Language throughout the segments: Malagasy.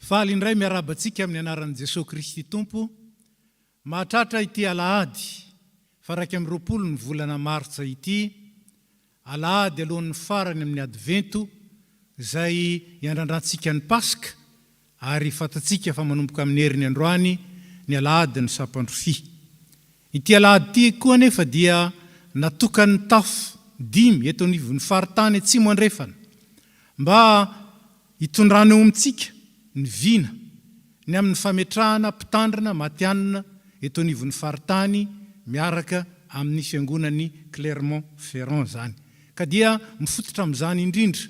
Faly indray miarabantsika amin'ny anaran'i Jesosy Kristy Tompo. Mahatratra ity alahady, fa raiky amby 20 ny volana Martsa ity, alahady alohan'ny farany amin'ny advento, izay iandrandrantsika ny Paska, ary fatatsika fa manomboka amin'ny heriny androany ny alahady ny sapandrofi. Ity alahady ity koa nefa dia natokany tafo 5 eto anivon'ny faritany atsimo andrefana, mba hitondrana eo amintsika ny vina ny amin'ny fametrahana mpitandrina matianina eto anivon'ny faritany miaraka amin'ny fiangonan'ny Clermont-Ferrand zany. Ka dia mifototra amin'izany indrindra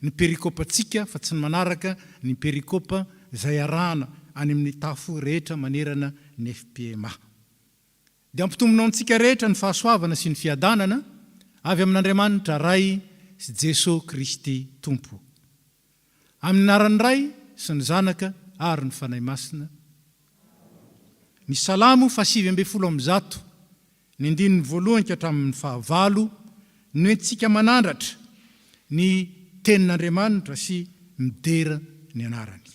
ny perikopantsika fa tsy manaraka ny perikopa izay arahana any amin'ny tafo rehetra manerana ny FPMA. Dia ampitombona antsika rehetra ny fahasoavana sy ny fiadanana avy amin'Andriamanitra Ray sy Jesosy Kristy Tompo. Amin'ny anaran'ny Ray sy ny Zanaka ary ny Fanahy Masina. Ny Salamo 7:100, ny 1 ka hatramin'ny 9, no entsika manandratra ny tenin'Andriamanitra sy midera ny anarany.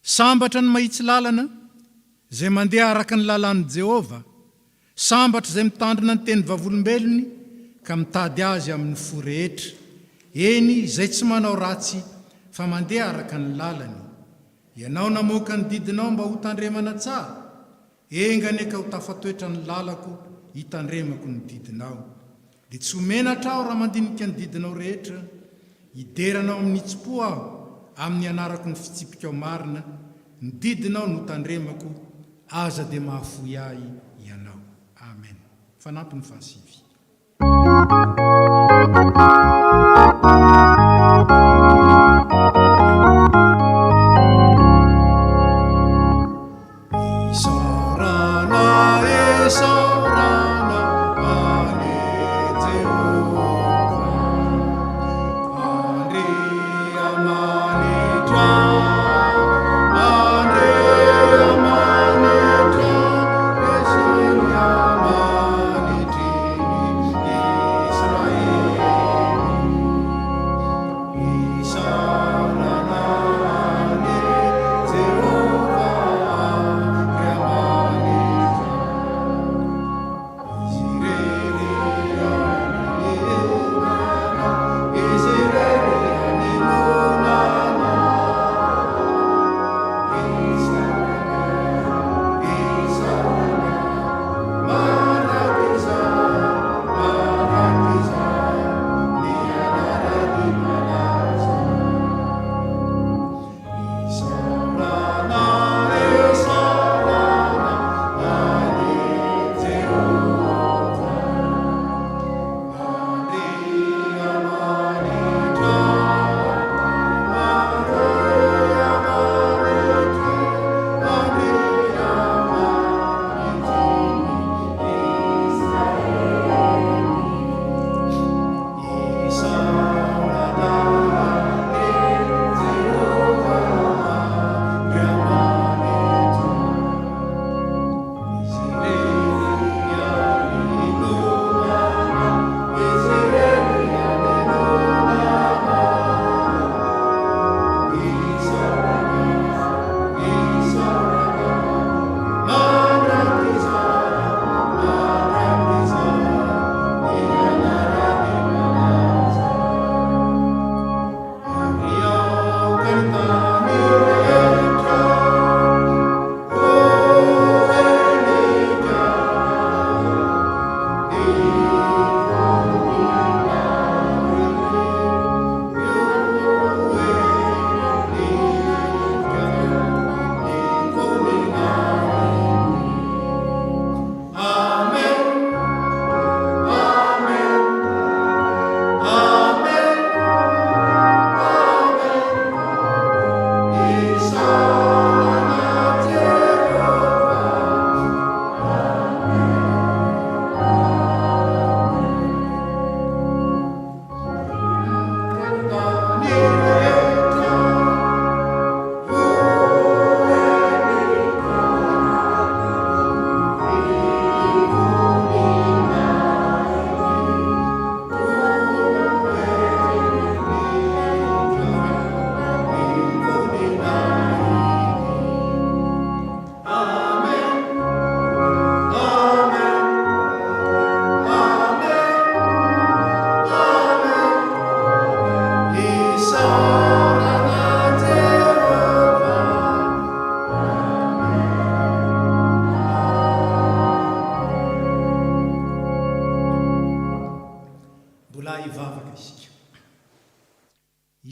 Sambatra ny mahitsy lalana izay mandeha araka ny lalan'i Jehova, sambatra izay mitandrina ny teny vavolombelony ka mitady azy amin'ny fo rehetra, eny izay tsy manao ratsy fa mandeha araka ny lalany. Ianao namoaka ny didinao mba ho tandremana tsara, engany ka ho tafatoetra ny lalako hitandremako ny didinao. Dia tsy homenatra aho raha mandinika ny didinao rehetra, hideranao amin'ny itsi-po aho amin'ny anarako ny fitsipika ao marina, ny didinao no tandremako, aza dia mahafoy ahy ianao. Amen. Fanampy ny fansivy.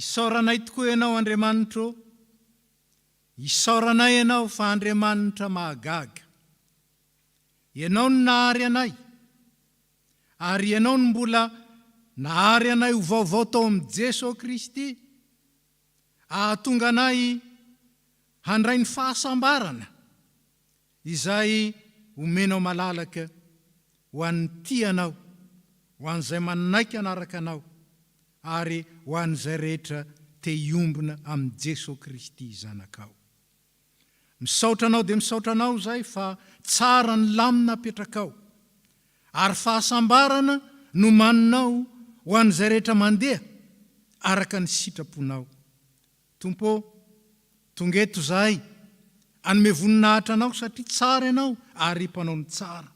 Isaoranay tokoa ianao Andriamanitra, isaoranay ianao fa Andriamanitra mahagaga. Ianao no nahary anay, ary ianao no mbola nahary anay ho vaovao tao amin'ny Jesosy Kristy, ahatonga anay handray ny fahasambarana izay omenao malalaka ho an'ny tianao, ho an'izay manaiky anaraka anao, ary ho an'izay rehetra te hiombona amin'ny Jesosy Kristy zanakao. Misaotra anao dia misaotra anao zay fa tsara ny lamina apetrakao, ary fahasambarana no maninao ho an'izay rehetra mandeha araka ny sitraponao. Tompo, tongeto zahay anome voninahitra anao satria tsara ianao ary mpanao ny tsara.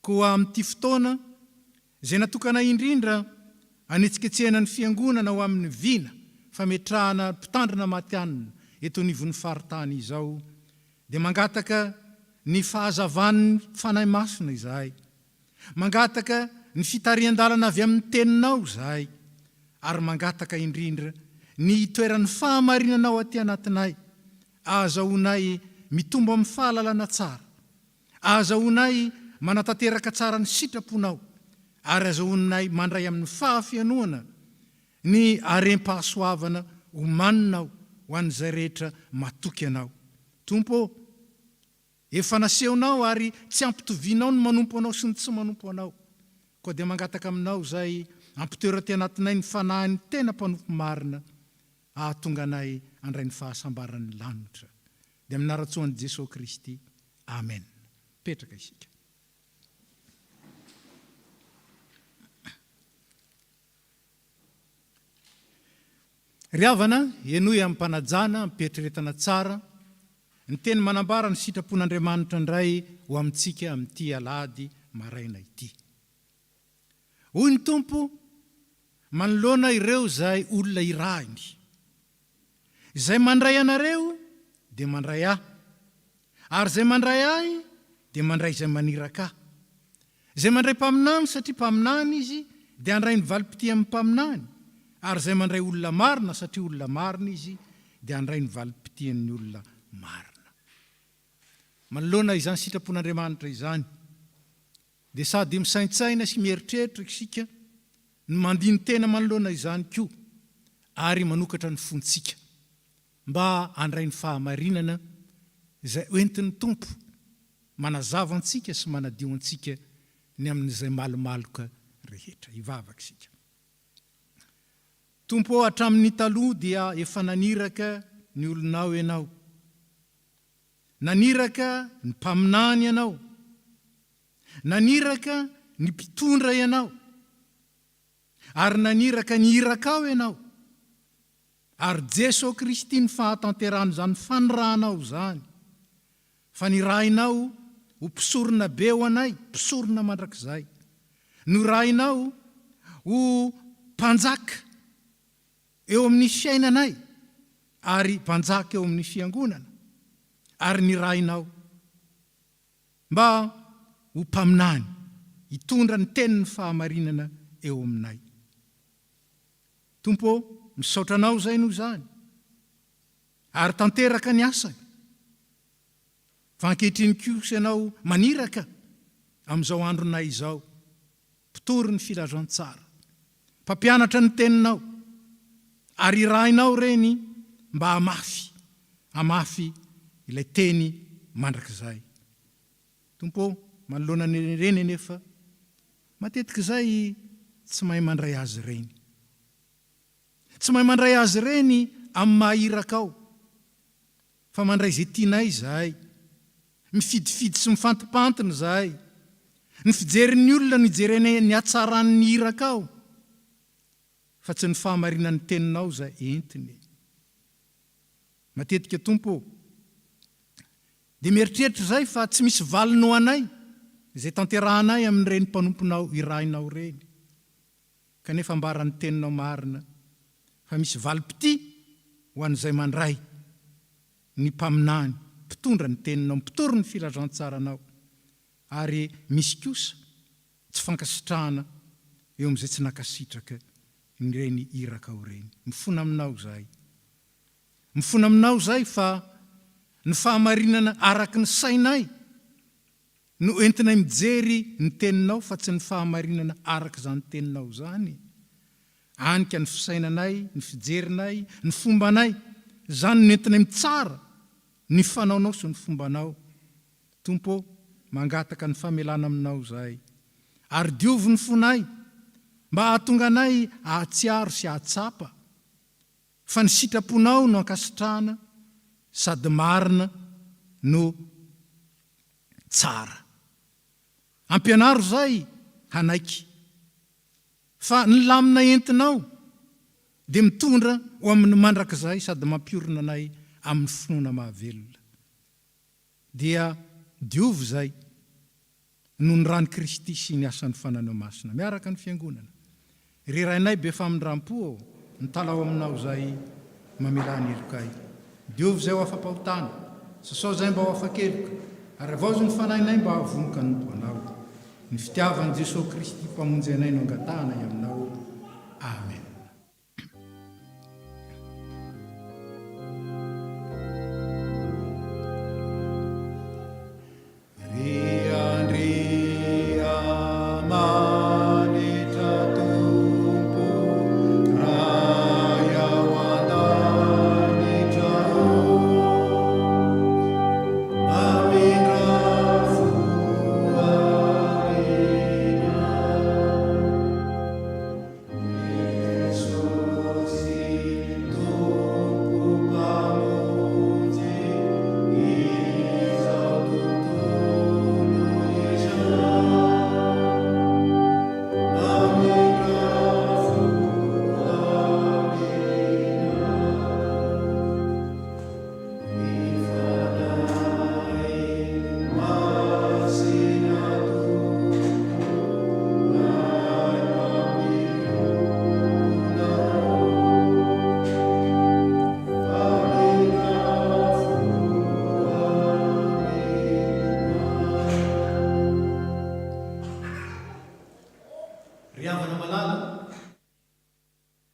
Koa amin'ity fotoana izay natokana indrindra hanetsiketsehana ny fiangonana ho amin'ny vina fametrahana mpitandrina matianina eto anivon'ny faritany izao, dia mangataka ny fahazavan'ny fanahy masina izahay, mangataka ny fitarian-dalana avy amin'ny teninao izahay, ary mangataka indrindra ny toeran'ny fahamarinanao aty anatinay, ahazahoanay mitombo amin'ny fahalalana tsara, ahazahoanay manatanteraka tsara ny sitraponao, ary ahazahoanay mandray amin'ny fahafianoana ny harem-pahasoavana ho maninao ho an'izay rehetra matoky anao. Tompo, efa nasehonao ary tsy ampitovianao ny manompo anao sy ny tsy manompo anao, koa dia mangataka aminao zay ampitoera ty anatinay ny fanahiny tena mpanompo marina, ahatonga anay andray ny fahasambaran'ny lanitra. Dia minaratsoan'i Jesosy Kristy. Amen. Petraka isika. Ry havana, enoy amin'ny mpanajana, mipetreretana tsara, ny teny manambara ny sitrapon'Andriamanitra indray ho amintsika amin'ity alahady maraina ity. Hoy ny Tompo, manoloana ireo zay olona irahiny. Zay mandray anareo, dia mandray ahy. Ary zay mandray ahy, dia mandray zay maniraka ahy. Zay mandray mpaminany satria mpaminany izy, dia andray ny valim-pity amin'ny mpaminany. Ary zay mandray olona marina satria olona marina izy, dia andray ny valim-pity amin'ny olona marina. Manoloana izany sitrapon'Andriamanitra izany, dia sady misaintsaina sy mieritreritra isika ny mandiny tena manoloana izany koa, ary manokatra ny fontsika mba andray ny fahamarinana izay oentin'ny Tompo manazava antsika sy manadio antsika ny amin'izay malomaloka rehetra. Ivavaka isika. Tompo, hatramin'ny taloha dia efa naniraka ny olonao ianao, naniraka ny mpaminany ianao, naniraka ny mpitondra ianao, ary naniraka ny irakao ianao, ary Jesosy Kristy ny fahatanterahany zany fanirahanao zany, fa nirahinao ho mpisorona be ho anay, mpisorona mandrakizay, norahinao ho mpanjaka eo amin'ny fiainanay, ary mpanjaka eo amin'ny fiangonana, ary nirahinao mba ho mpaminany, hitondra ny tenin'ny fahamarinana eo aminay. Tompo, misaotra anao zay noho zany, ary tanteraka ny asany, fa ankehitriny kosa ianao maniraka amin'izao andronay izao, mpitory ny filazantsara, mpampianatra ny teninao, ary irahinao reny mba hamafy ilay teny mandrakizay. Tompo, manoloana reny nefa, matetika zay tsy mahay mandray azy reny. Tsy mahay mandray azy reny amin'ny mahirakao, fa mandray zay tianay zahay, mifidifidy sy mifantipantina zahay, ny fijerin'ny olona ny jereny ny hatsaran'ny irakao, fa tsy ny fahamarinan'ny teninao zay entiny. Matetika Tompo, dia mieritreritra zay fa tsy misy valino anay zay tanterahanay amin'ireny mpanomponao irahinao reny, kanefa ambaran'ny teninao marina fa misy valim-pity ho an'izay mandray ny mpaminany, mpitondra ny teninao, mpitory ny filazantsaranao, ary misy kosa tsy fankasitrahana eo amin'izay tsy nakasitraka nyreny iraka ho reny. Mifona aminao zay. Mifona aminao zay fa ny fahamarinana araky ny sainay no entinay mijery ny teninao fa tsy ny fahamarinana araky zany teninao zany. Anika ny fisainanay, ny fijerinay, ny fombanay, zany no entinay mitsara ny fanaonao sy ny fombanao. Tompo, mangataka ny famelana aminao zay. Ary diovo ny fonay, mba ahatonga anay ahatsiaro sy ahatsapa. Fa ny sitraponao no ankasitrahana sady marina no tsara. Ampianaro zay hanaiky. Fa ny lamina entinao dia mitondra ho amin'ny mandrakizay sady mampiorina anay amin'ny finoana mahavelona. Dia diovo zay no ny rany Kristy sy ny asan'ny fananao masina miaraka ny fiangonana. Rirainay be famindram-po ny talao aminao zay mamela ny elokay. Diovo zay ho afa-pahotana, sasao zay mba ho afa-keloka, ary avao ny fanahinay mba havonoka ny tomponao. Ny fitiavan'i Jesosy Kristy mpamonjy anay no angatanay aminao. Amen.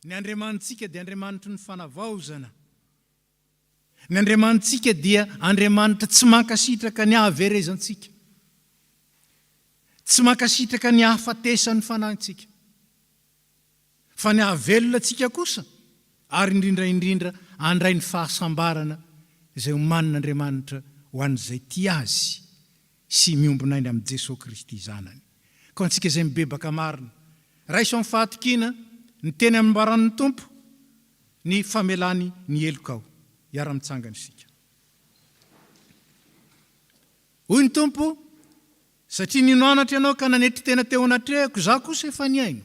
Ny Andriamanitsika dia Andriamanitry ny fanavaozana. Ny Andriamanitsika dia Andriamanitra tsy mankasitraka ny ahaverezantsika. Tsy mankasitraka ny ahafatesany fanahintsika. Fa ny ahavelona antsika kosa, ary indrindra andray ny fahasambarana izay omanin'Andriamanitra ho an'izay tia azy sy miombonay amin'ny Jesosy Kristy zanany. Ka antsika izay mibebaka marina, raiso amin'ny fahatokina ny teny amin'ny baran'ny Tompo, ny famelany ny elokao. Iara-mitsangana isika. Hoy ny Tompo, satria ninoanatra ianao ka nanetry tena teo anatrehako, za kosa efa niaino.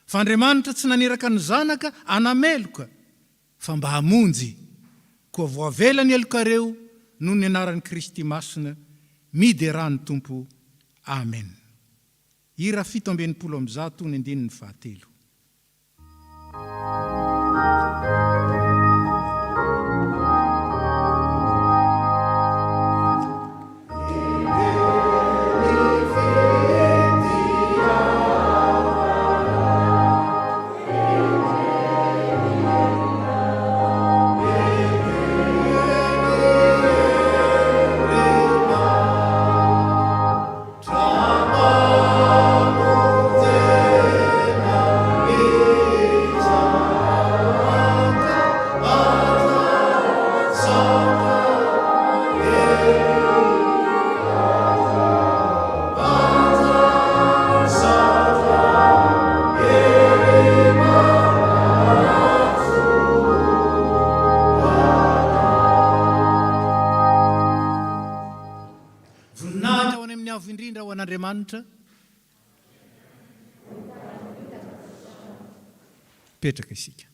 Fa Andriamanitra tsy naneraka ny zanaka anameloka, fa mba hamonjy, koa voavela ny elokareo noho ny anaran'ny Kristy masina, miderany Tompo. Amen. Hira 7:100 ny andininy 9. Andriamanitra petraka isika.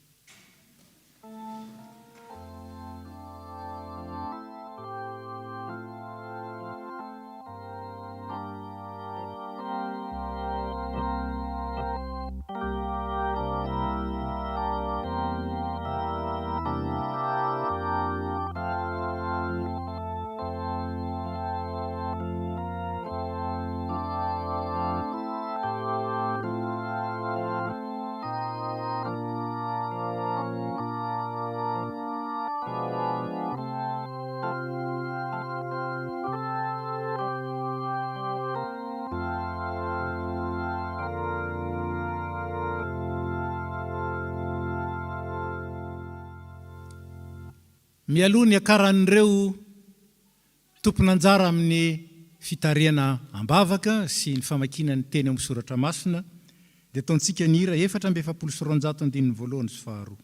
mialoha ny akaran'ireo tompon'anjara amin'ny fitariana ambavaka sy ny famakina ny teny amin'ny soratra masina dia ataontsika ny hira 472 sy 2.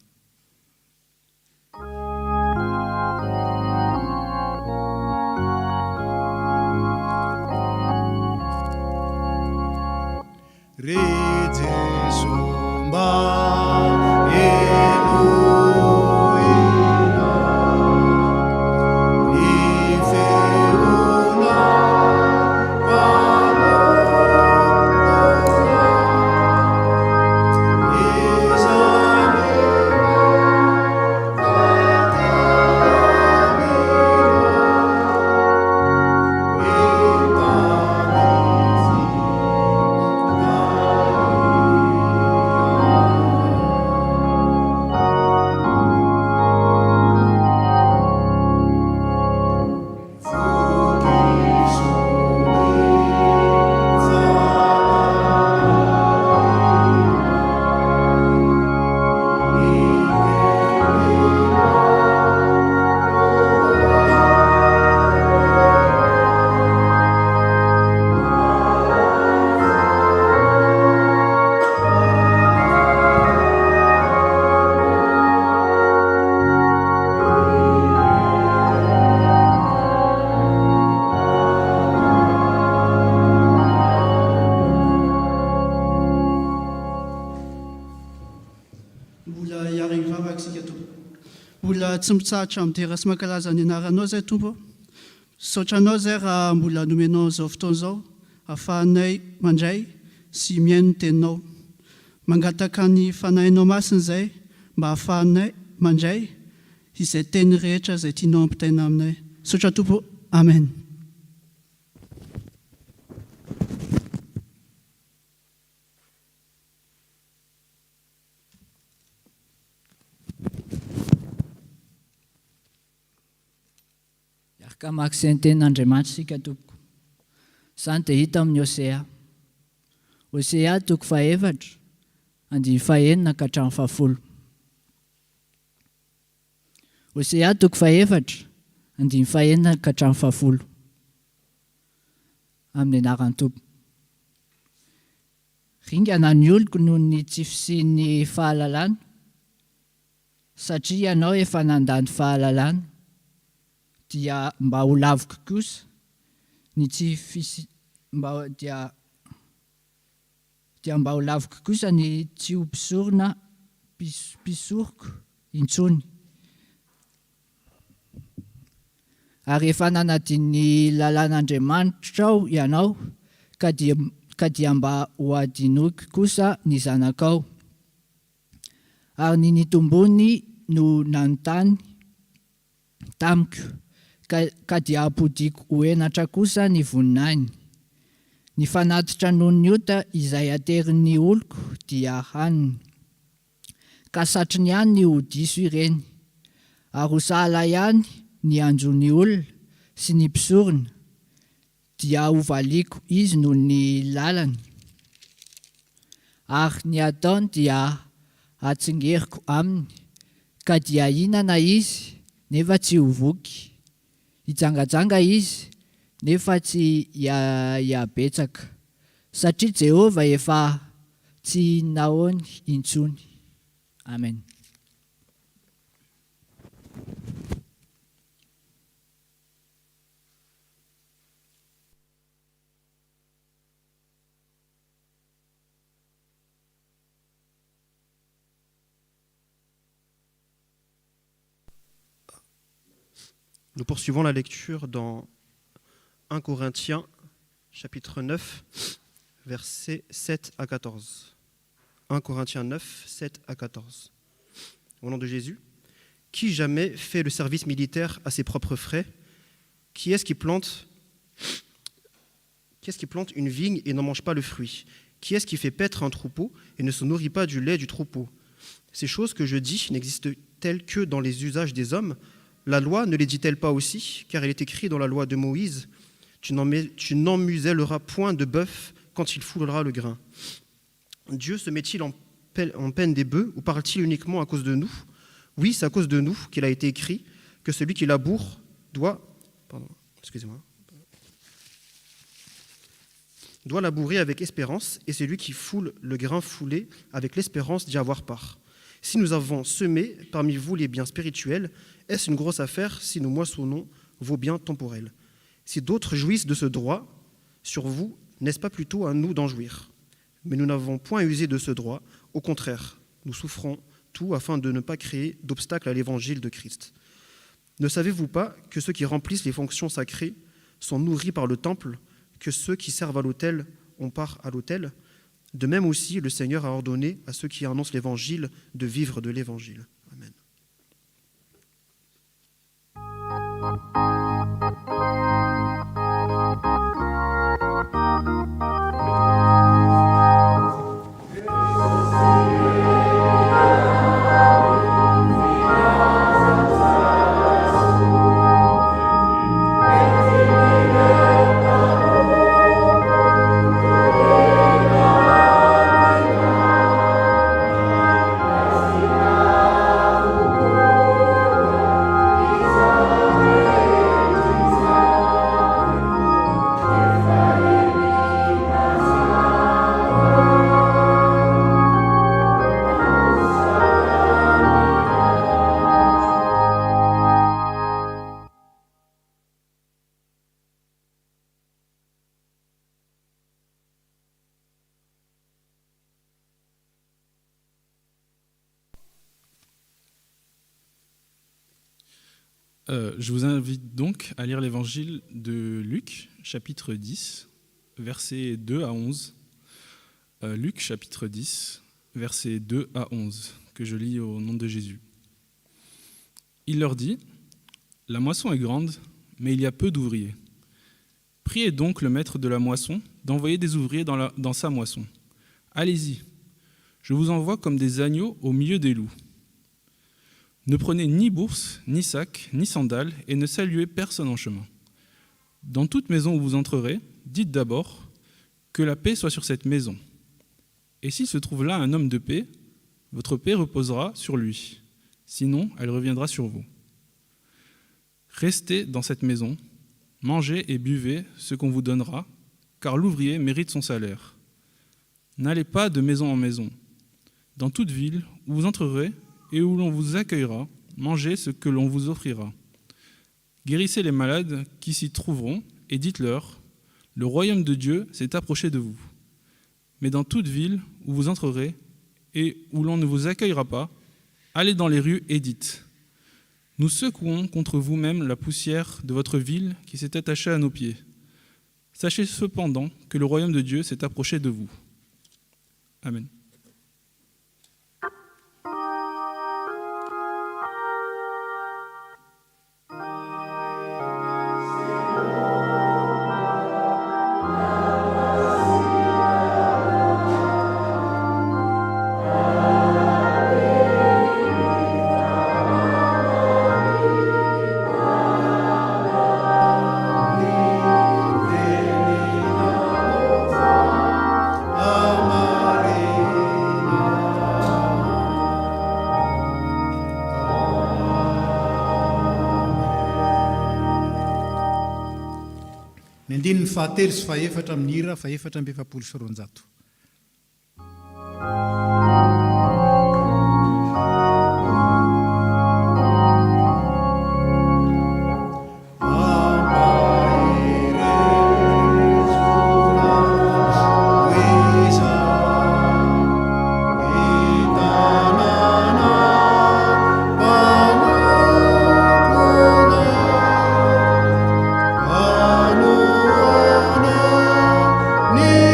Tsy mitsahatra midera sy mankalaza ny anaranao zay tompo, saotranao zay raha mbola nomenao zao fotoana zao ahafahanay mandray sy miaino ny teninao, mangataka ny fanahinao masina zay mba ahafahanay mandray izay teny rehetra zay tianao ampitaina aminay. Saotra tompo, amen. Ka maka izay ny tenin'Andriamanitra isika tompoko. Izany dia hita amin'ny Hosea. Hosea 4:4-9 ka hatramin'ny 10. Hosea 4:4-9 ka hatramin'ny 10. Amin'ny anaran'ny Tompo. Ringana ny oloko noho ny tsy fisian'ny fahalalana, satria ianao efa nandany fahalalana, dia mba ho lavoko kosa ny tsy dia mba ho lavoko kosa ny tsy ho pisoroko intsony. Ary efa nanadiny ny lalàn'Andriamanitrao ianao ka dia mba ho adinoky kosa ny zanakao. Ary ny nitombony no nanontany tamiko, ka dia apodiko ho enatra kosa ny voninainy. Ny fanatitra noho ny ota izay aterin'ny oloko dia haniny, ka satriny ihany ny ho diso ireny. Ary ho sahala ihany ny anjon'ny olona sy ny mpisorona, dia ho valiko izy noho ny lalany. Ary ny ataony dia atsingeriko aminy, ka dia hinana izy nefa tsy ho voky. Hijangajanga izy nefa tsy hiabetsaka, satria Jehova efa tsy nahoany intsony. Amen. Nous poursuivons la lecture dans 1 Corinthiens, chapitre 9, versets 7 à 14. 1 Corinthiens 9, 7 à 14. Au nom de Jésus. Qui jamais fait le service militaire à ses propres frais? Qui est-ce qui plante une vigne et n'en mange pas le fruit? Qui est-ce qui fait paître un troupeau et ne se nourrit pas du lait du troupeau? Ces choses que je dis n'existent-elles que dans les usages des hommes? La loi ne les dit-elle pas aussi? Car il est écrit dans la loi de Moïse, tu n'emmuselleras point de bœuf quand il foulera le grain. Dieu se met-il en peine des bœufs ou parle-t-il uniquement à cause de nous? Oui, c'est à cause de nous qu'il a été écrit que celui qui laboure doit labourer avec espérance, et celui qui foule le grain foulé avec l'espérance d'y avoir part. Si nous avons semé parmi vous les biens spirituels, est-ce une grosse affaire si nous moissonnons vos biens temporels? Si d'autres jouissent de ce droit sur vous, n'est-ce pas plutôt à nous d'en jouir? Mais nous n'avons point usé de ce droit, au contraire, nous souffrons tout afin de ne pas créer d'obstacle à l'évangile de Christ. Ne savez-vous pas que ceux qui remplissent les fonctions sacrées sont nourris par le temple, que ceux qui servent à l'autel ont part à l'autel? De même aussi, le Seigneur a ordonné à ceux qui annoncent l'évangile de vivre de l'évangile. Amen. Je vous invite donc à lire l'évangile de Luc, chapitre 10, versets 2 à 11. Luc, chapitre 10, versets 2 à 11, que je lis au nom de Jésus. Il leur dit : « La moisson est grande, mais il y a peu d'ouvriers. Priez donc le maître de la moisson d'envoyer des ouvriers dans sa moisson. Allez-y, je vous envoie comme des agneaux au milieu des loups. Ne prenez ni bourse, ni sac, ni sandales, et ne saluez personne en chemin. Dans toute maison où vous entrerez, dites d'abord que la paix soit sur cette maison. Et s'il se trouve là un homme de paix, votre paix reposera sur lui. Sinon, elle reviendra sur vous. Restez dans cette maison, mangez et buvez ce qu'on vous donnera, car l'ouvrier mérite son salaire. N'allez pas de maison en maison. Dans toute ville où vous entrerez, et où l'on vous accueillera, mangez ce que l'on vous offrira. Guérissez les malades qui s'y trouveront, et dites-leur, le royaume de Dieu s'est approché de vous. Mais dans toute ville où vous entrerez, et où l'on ne vous accueillera pas, allez dans les rues et dites, nous secouons contre vous-même la poussière de votre ville qui s'est attachée à nos pieds. Sachez cependant que le royaume de Dieu s'est approché de vous. Amen. Ny andininy fahatelo sy fahaefatra amin'ny hira fahaefatra amby efapolo sy roanjato. Ni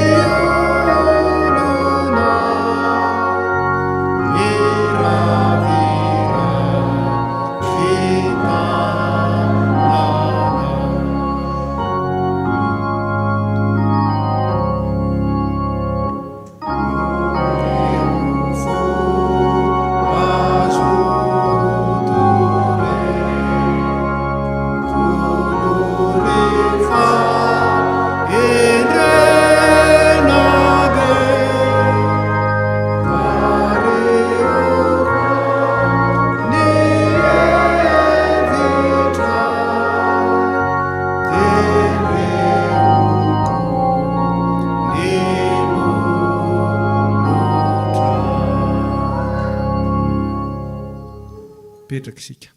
mipetraka isika.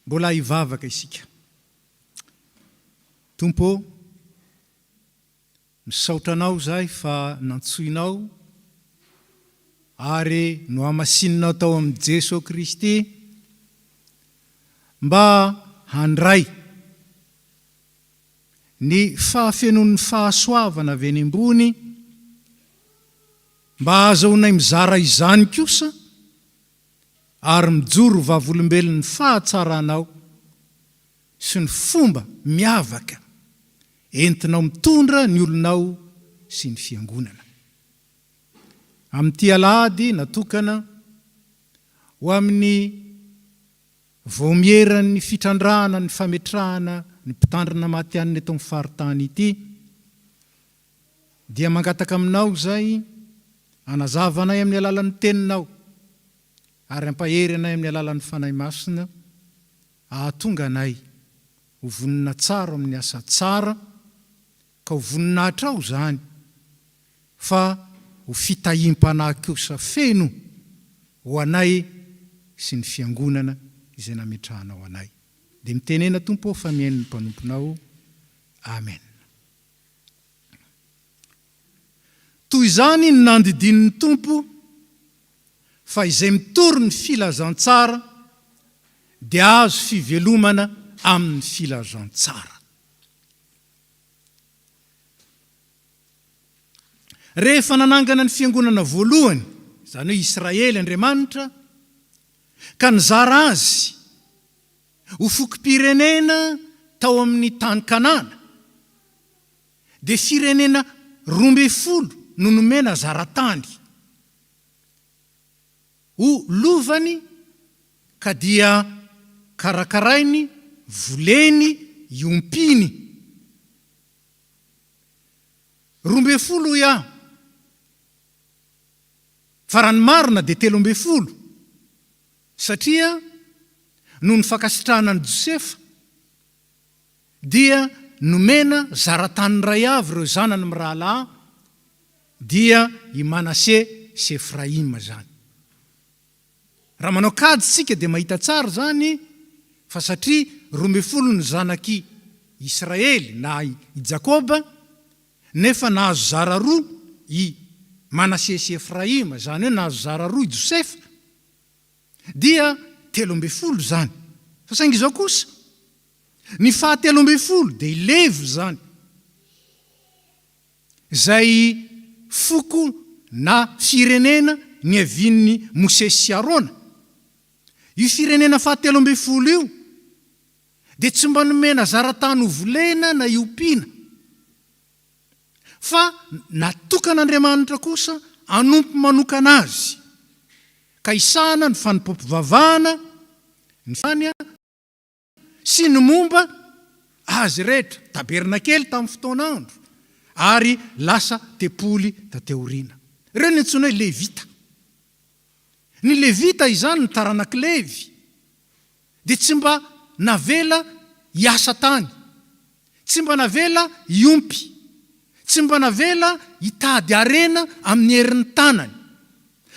Mbola hivavaka isika. Tompo, misaotra anao zahay fa nantsoinao ary no hamasinina tao amin'ny Jesosy Kristy mba handray ny fahafenon'ny fahasoavana avy eny ambony, mba ahazoanay mizara izany kosa ary mijoro vavolombelon'ny fahatsaranao sy ny fomba miavaka entinao mitondra ny olonao sy ny fiangonana. Amin'ity alahady natokana ho amin'ny voamieran'ny fitrandrahana ny fametrahana ny mpitandrina matianina eto amin'ny faritany ity, dia mangataka aminao zay anazavanay amin'ny alalan'ny teninao ary ampahery anay amin'ny alalan'ny fanahy masina, ahatonga anay ho vonina tsara amin'ny asa tsara, ka ho voninahitra ao zany fa ho fitahim-panahy kosa feno ho anay sy ny fiangonana izay nametrahanao anay. Dia mitenena Tompo fa mihaino ny mpanomponao. Amen. Toy izany ny nandidin'ny Tompo fa izay mitory ny filazantsara dia azo fivelomana amin'ny filazantsara. Rehefa nanangana ny fiangonana voalohany, izany hoe Israely Andriamanitra, ka nizara azy ho fokom-pirenena tao amin'ny tany Kanana, dia firenena 12 no nomena zaratany ho lovany, ka dia karakarainy, voleny, iompiny 12 ia. Fa raha ny marina dia 13, satria no ny fankasitrahana ny Josefa dia nomena zaratany ray avy ireo zanany mirahalahy, dia i Manase sy Efraima zany. Raha manao kady sika dia mahita tsara zany, fa satria 12 ny zanaky Israely na i Jakoba, nefa nahazo zara roa i Manase sy Efraima, zany hoe nahazo zara roa i Josefa, dia 13 zany. Fa saingy izao kosa, ny faha 13 dia i Levi zany, zay foko na firenena ny avin'ny Mose sy Arona. Io firenena faha 13 io dia tsy mba nomena zaratany ho volena na iompiana, fa natokan'Andriamanitra kosa anompo manokana azy, ka isana ny fanimpom-pivavahana, ny fania sy ny momba azy rehetra, tabernakely tamin'ny fotoan'andro, ary lasa tempoly tateoriana. Ireo ny antsoina hoe Levita. Ny Levita izany ny taranak' Levy, dia tsy mba navela hiasa tany, tsy mba navela iompy, tsy mba navela hitady arena amin'ny herin'ny tanany,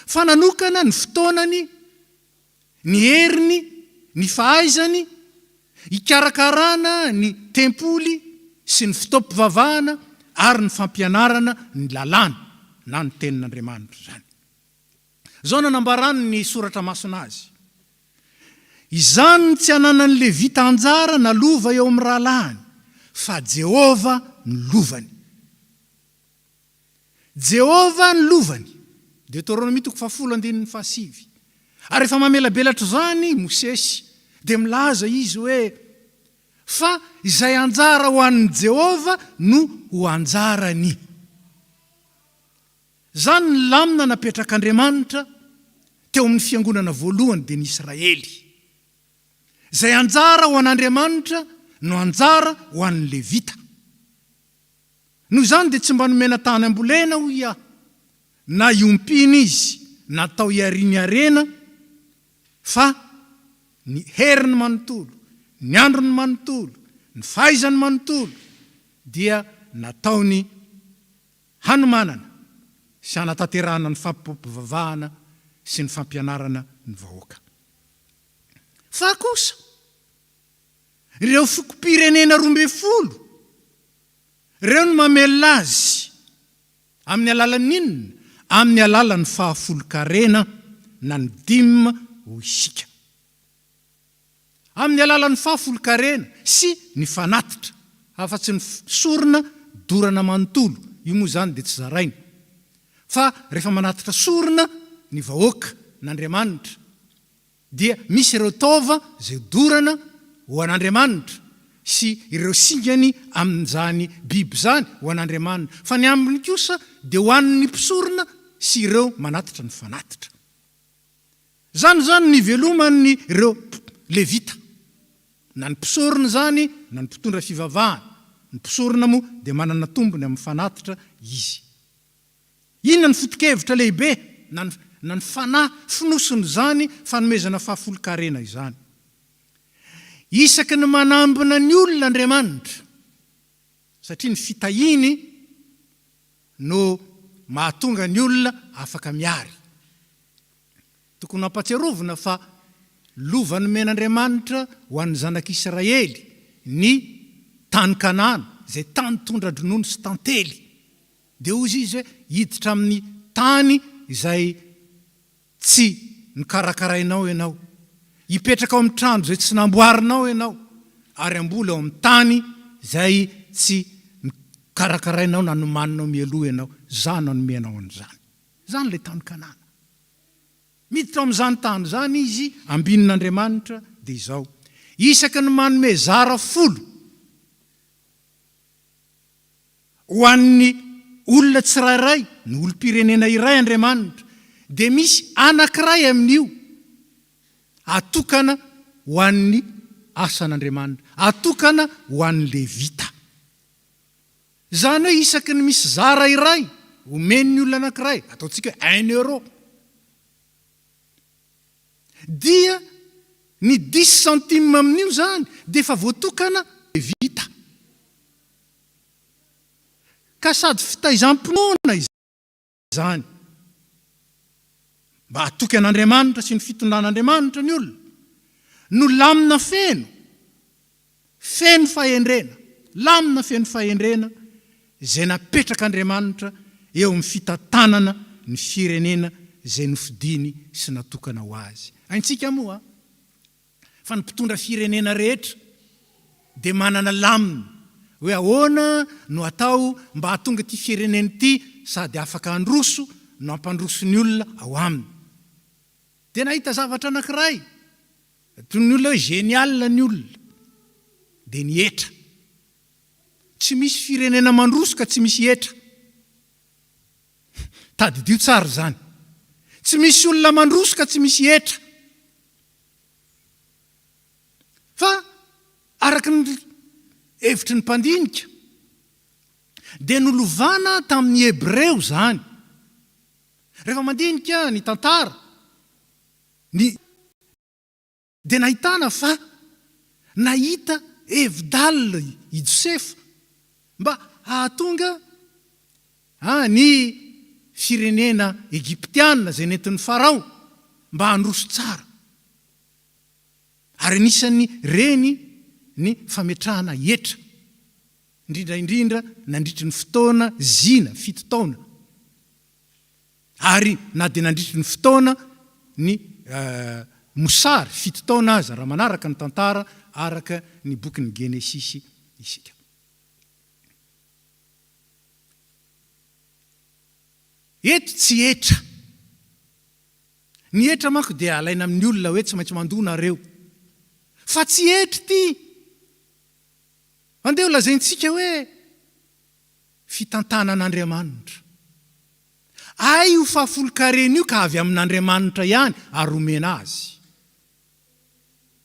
fa nanokana ny fotoanany, ny heriny, ny fahaizany, hikarakarana ny tempoly sy ny fitaom-pivavahana ary ny fampianarana ny lalàna na ny tenin'Andriamanitra zany. Zao nanambarany ny soratra masina azy. Izany tsy hananan'ny Levita anjara na lova eo amin'ny rahalahiny, fa Jehova ny lovany. Jehova ny lovany. Deutéronomie 10:7. Ary rehefa mamelabelatra zany Mosesy, dia milaza izy hoe fa izay anjara ho an'ny Jehova no ho anjarany. Zany ny lamina napetrak'Andriamanitra teo amin'ny fiangonana voalohany dia ny Israely. Izay anjara ho an'Andriamanitra no anjara ho an'ny Levita. Noho izany dia tsy mba nomena tany ambolena ho ia, na iompina izy, na tao iariny arena, fa ny heriny manontolo, ny androny manontolo, ny fahaizany manontolo, dia nataony hanomanana sy hanatanterahana ny fampimpivavahana sy ny fampianarana ny vahoaka. Fa kosa ireo fokom-pirenena 12 ireo no mamelona azy amin'ny alalan'inona? Amin'ny alalan'ny fahafolo-karena na ny 5 ho isika. Amin'ny alalan'ny fahafolo-karena sy ny fanatitra, afa-tsy ny sorona dorana manontolo, io moa zany dia tsy zaraina. Fa rehefa manatitra sorona ny vahoaka n'Andriamanitra, dia misy ireo taova zay dorana ho an'Andriamanitra sy ireo singany amin'izany biby zany ho an'Andriamanitra. Fa ny ambiny kosa dia ho an'ny mpisorona sy ireo manatitra ny fanatitra. Zany ny veloman'ny ireo levita. Na ny mpisorona zany, na ny mpitondra fivavahana. Ny mpisorona moa dia manana tombony amin'ny fanatitra izy. Inona ny foto-kevitra lehibe na ny fanahy finosony zany fanomezana fahafolo-karena izany? Isaky ny manambina ny olona Andriamanitra, satria ny fitahiny no mahatonga ny olona afaka miary. Tokony hampatsiarovana fa lova nomen'Andriamanitra ho an'ny zanak'Israely ny tany Kanana, zay tany tondra-dronono sy tantely. Dia ozy izy hiditra amin'ny tany izay tsy nikarakarainao ianao, hipetraka ao amin'ny trano zay tsy namboarinao ianao, ary ambola ao amin'ny tany zay tsy nikarakarainao na nomaninao mialoha ianao. Zany anomenao an'izany. Zany le tany Kanana. Miditra amin'izany tany zany izy, ambinin'Andriamanitra dia izao. Isaky ny manome zara 10 ho an'ny olona tsirairay, ny olom-pirenena iray Andriamanitra, dia misy anankiray amin'io atokana ho an'ny asan'Andriamanitra, atokana ho an'ny levita. Zany hoe isaky ny misy zara iray omen'ny olona anankiray, ataontsika 1 euro, dia ny 10 centime amin'io zany dia efa voatokana levita. Ka sady fitaizam-pinoana izany mba hatoky an'Andriamanitra sy ny fitondran'Andriamanitra ny olona, no lamina feno fahendrena, lamina feno fahendrena zay napetrak'Andriamanitra eo amin'ny fitantanana ny firenena zay nofidiny sy natokana ho azy. Aintsika moa fa ny mpitondra firenena rehetra dia manana lamina hoe ahoana no atao mba hahatonga ty firenena ity sady afaka androso no ampandroso ny olona ao aminy. Dia nahita zavatra anankiray, toy ny olona hoe génial ny olona, dia ny etra. Tsy misy firenena mandroso ka tsy misy etra. Tadidio tsara zany. Tsy misy olona mandroso ka tsy misy etra. Fa araka ny hevitry ny mpandinika dia nolovana tamin'ny Hebreo zany. Rehefa mandinika ny tantara dia nahitana fa nahita hevi-dalina i Josefa mba hahatonga ny firenena Egyptiana zay nentin'ny Farao mba handroso tsara. Ary anisan'ny reny ny fametrahana etra, indrindra nandritry ny fotoana zina 7 taona. Ary na dia nandritry ny fotoana ny mosary 7 taona aza, raha manaraka ny tantara araka ny boky ny Genesisy isika. Eto tsy etra. Ny etra manko dia alaina amin'ny olona hoe tsy maintsy mandona reo. Fa tsy etra ty. Andeha ho lazaintsika hoe fitantanan'Andriamanitra. Ay io fahafolo-karena io ka avy amin'Andriamanitra ihany ary omena azy.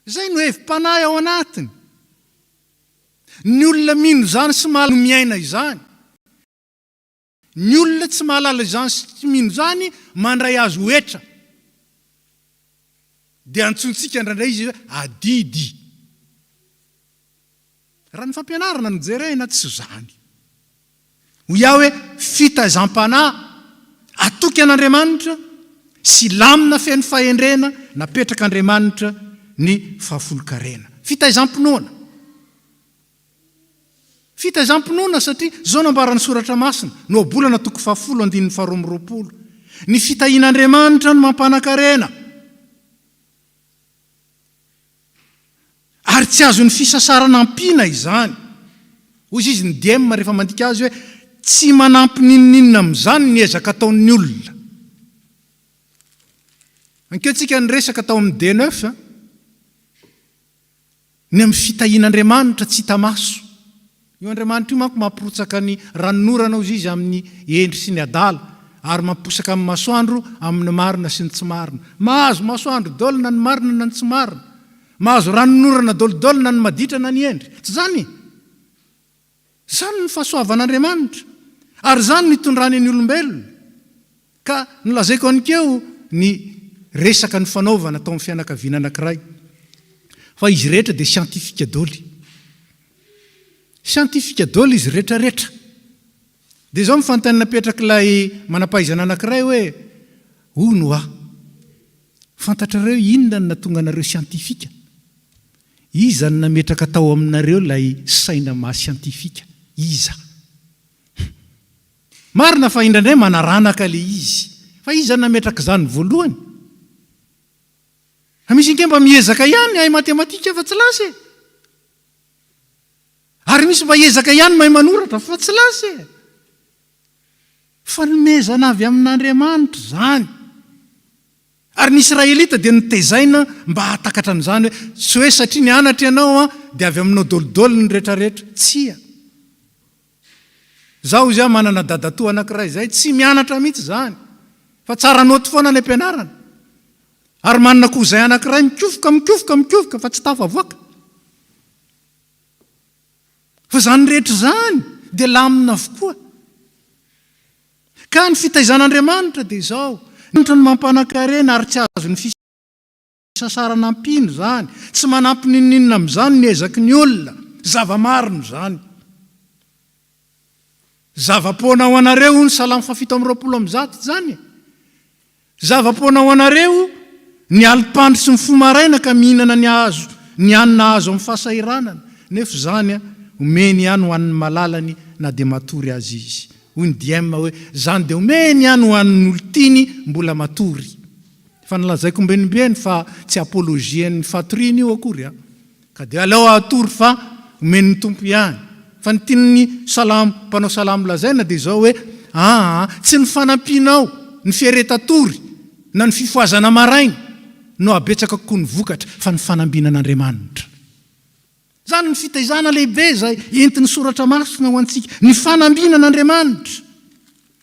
Zay no hevim-panahy ao anatiny. Ny olona mino zany sy mahalala miaina izany. Ny olona tsy mahalala izany sy tsy mino zany mandray azy ho etra. Dia antsontsika indraindray izy hoe adidy. Raha ny fampianarana no jerena tsy zany. Ho iaho hoe fitaizam-panahy atoky an'Andriamanitra sy lamina feno fahendrena napetraka Andriamanitra ny fahafolo-karena. Fitaizam-pinoana. Fitaizam-pinoana satria zao nambaran'ny soratra masina no bolana toko 7:22. Ny fitahian'Andriamanitra no mampana-karena. Ary tsy azo ny fisasarana ampina izany. Hoy izy ny DM rehefa mandika azy hoe tsy manampy ninninina amin'izany ny ezaka ataon'ny olona. Ankeotsika ny resaka atao amin'ny D9 ny amin'ny fitahian'Andriamanitra tsy hita maso. Io Andriamanitra io manko mampirotsaka ny ranonorana ozy izy amin'ny endry sy ny adala ary mamposaka amin'ny masoandro amin'ny marina sy ny tsy marina. Mahazo masoandro dolina ny marina na ny tsy marina. Mahazo ranonorana dolidolina ny maditra na ny endry. Tsy zany. Zany ny fahasoavan'Andriamanitra. Ary zany ny tondrany ny olombelona. Ka nolazaiko anikeo ny resaka ny fanaovana atao amin'ny fianakaviana anankiray. Fa izy rehetra dia siantifika daholo. Siantifika daholo izy rehetrarehetra. Dia zao mifantany napetraka ilay manampahaizana anankiray hoe no aho. Fantatrareo inona ny natonga anareo siantifika? Iza ny nametraka tao aminareo ilay saina mahasiantifika? Iza? Marina fa indrandray manaranaka le izy. Fa iza nametraka izany voalohany? Misy mba miezaka ihany ay matematika fa tsy lasy. Ary misy mba ezaka ihany mahay manoratra fa tsy lasy. Fa nomezana avy amin'Andriamanitra zany. Ary ny Israelita dia nitezaina mba hatakatra an'izany hoe tsy hoe satria ny anatra ianao dia avy aminao dolidolo ny rehetrarehetra. Tsia. Zaho izy manana dadatoa anankiray izay tsy mianatra mihitsy zany. Fa tsara noty foana ny ampianarana. Ary manana koa izay anankiray mikofoka fa tsy tafavoaka. Fa zany rehetra zany dia lamina avokoa. Ka ny fitaizan'Andriamanitra dia izao. Ny mampana-karena ary tsy azo ny fisasarana ampino zany. Tsy manampy ninninina amin'izany ny ezaky ny olona. Zava-marina zany. Zava-poana ho anareo ny Salamo 7:20 zany. Zava-poana ho anareo ny alipandry sy ny fomaraina ka mihinana ny azo, ny hanina azo amin'ny fahasahiranana. Nefa zany omeny ihany ho an'ny malalany na dia matory azy izy. Hoy ny diema hoe zany dia omeny ihany ho an'ny olotiny mbola matory. Fa nalazaiko mbenimbeny fa tsy apologian'ny fatoriana io akory. Ka dia aleo atory fa omeny ny tompo ihany. Fa ny tian'ny salamo, mpanao salamo lazaina dia izao hoe tsy ny fanampinao, ny fiereta-tory na ny fifoazana maraina no abetsaka kokoa ny vokatra fa ny fanambinan'Andriamanitra. Zany ny fitaizana lehibe zay entin'ny soratra masina ho antsika. Ny fanambinan'Andriamanitra,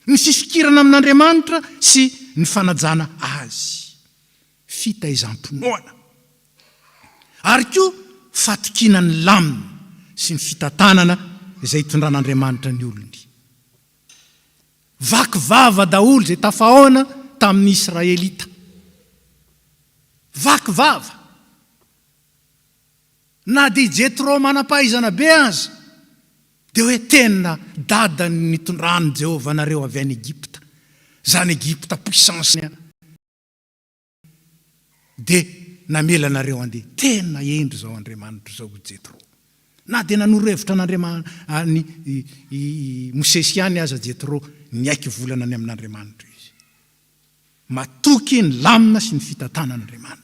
ny fifikirana amin'Andriamanitra sy ny fanajana azy. Fitaizam-pinoana. Ary koa fatokinan'ny lamina sy ny fitatanana izay hitondran'Andriamanitra ny olony. Vakivava daholo izay tafahoana tamin'ny Israelita. Vakivava. Na dia Jetro manampahaizana be azy dia hoe tena dadany nitondrany Jehovah nareo avy any Egypta. Zany Egypta puissance dia namela nareo andeha. Tena endry zao Andriamanitra zao Jetro. Na dia nanoro-hevitra n'Andriamanitra Mosesy ihany aza Jetro niaiky volana any amin'Andriamanitra izy. Matoky ny lamina sy ny fitatanan'Andriamanitra.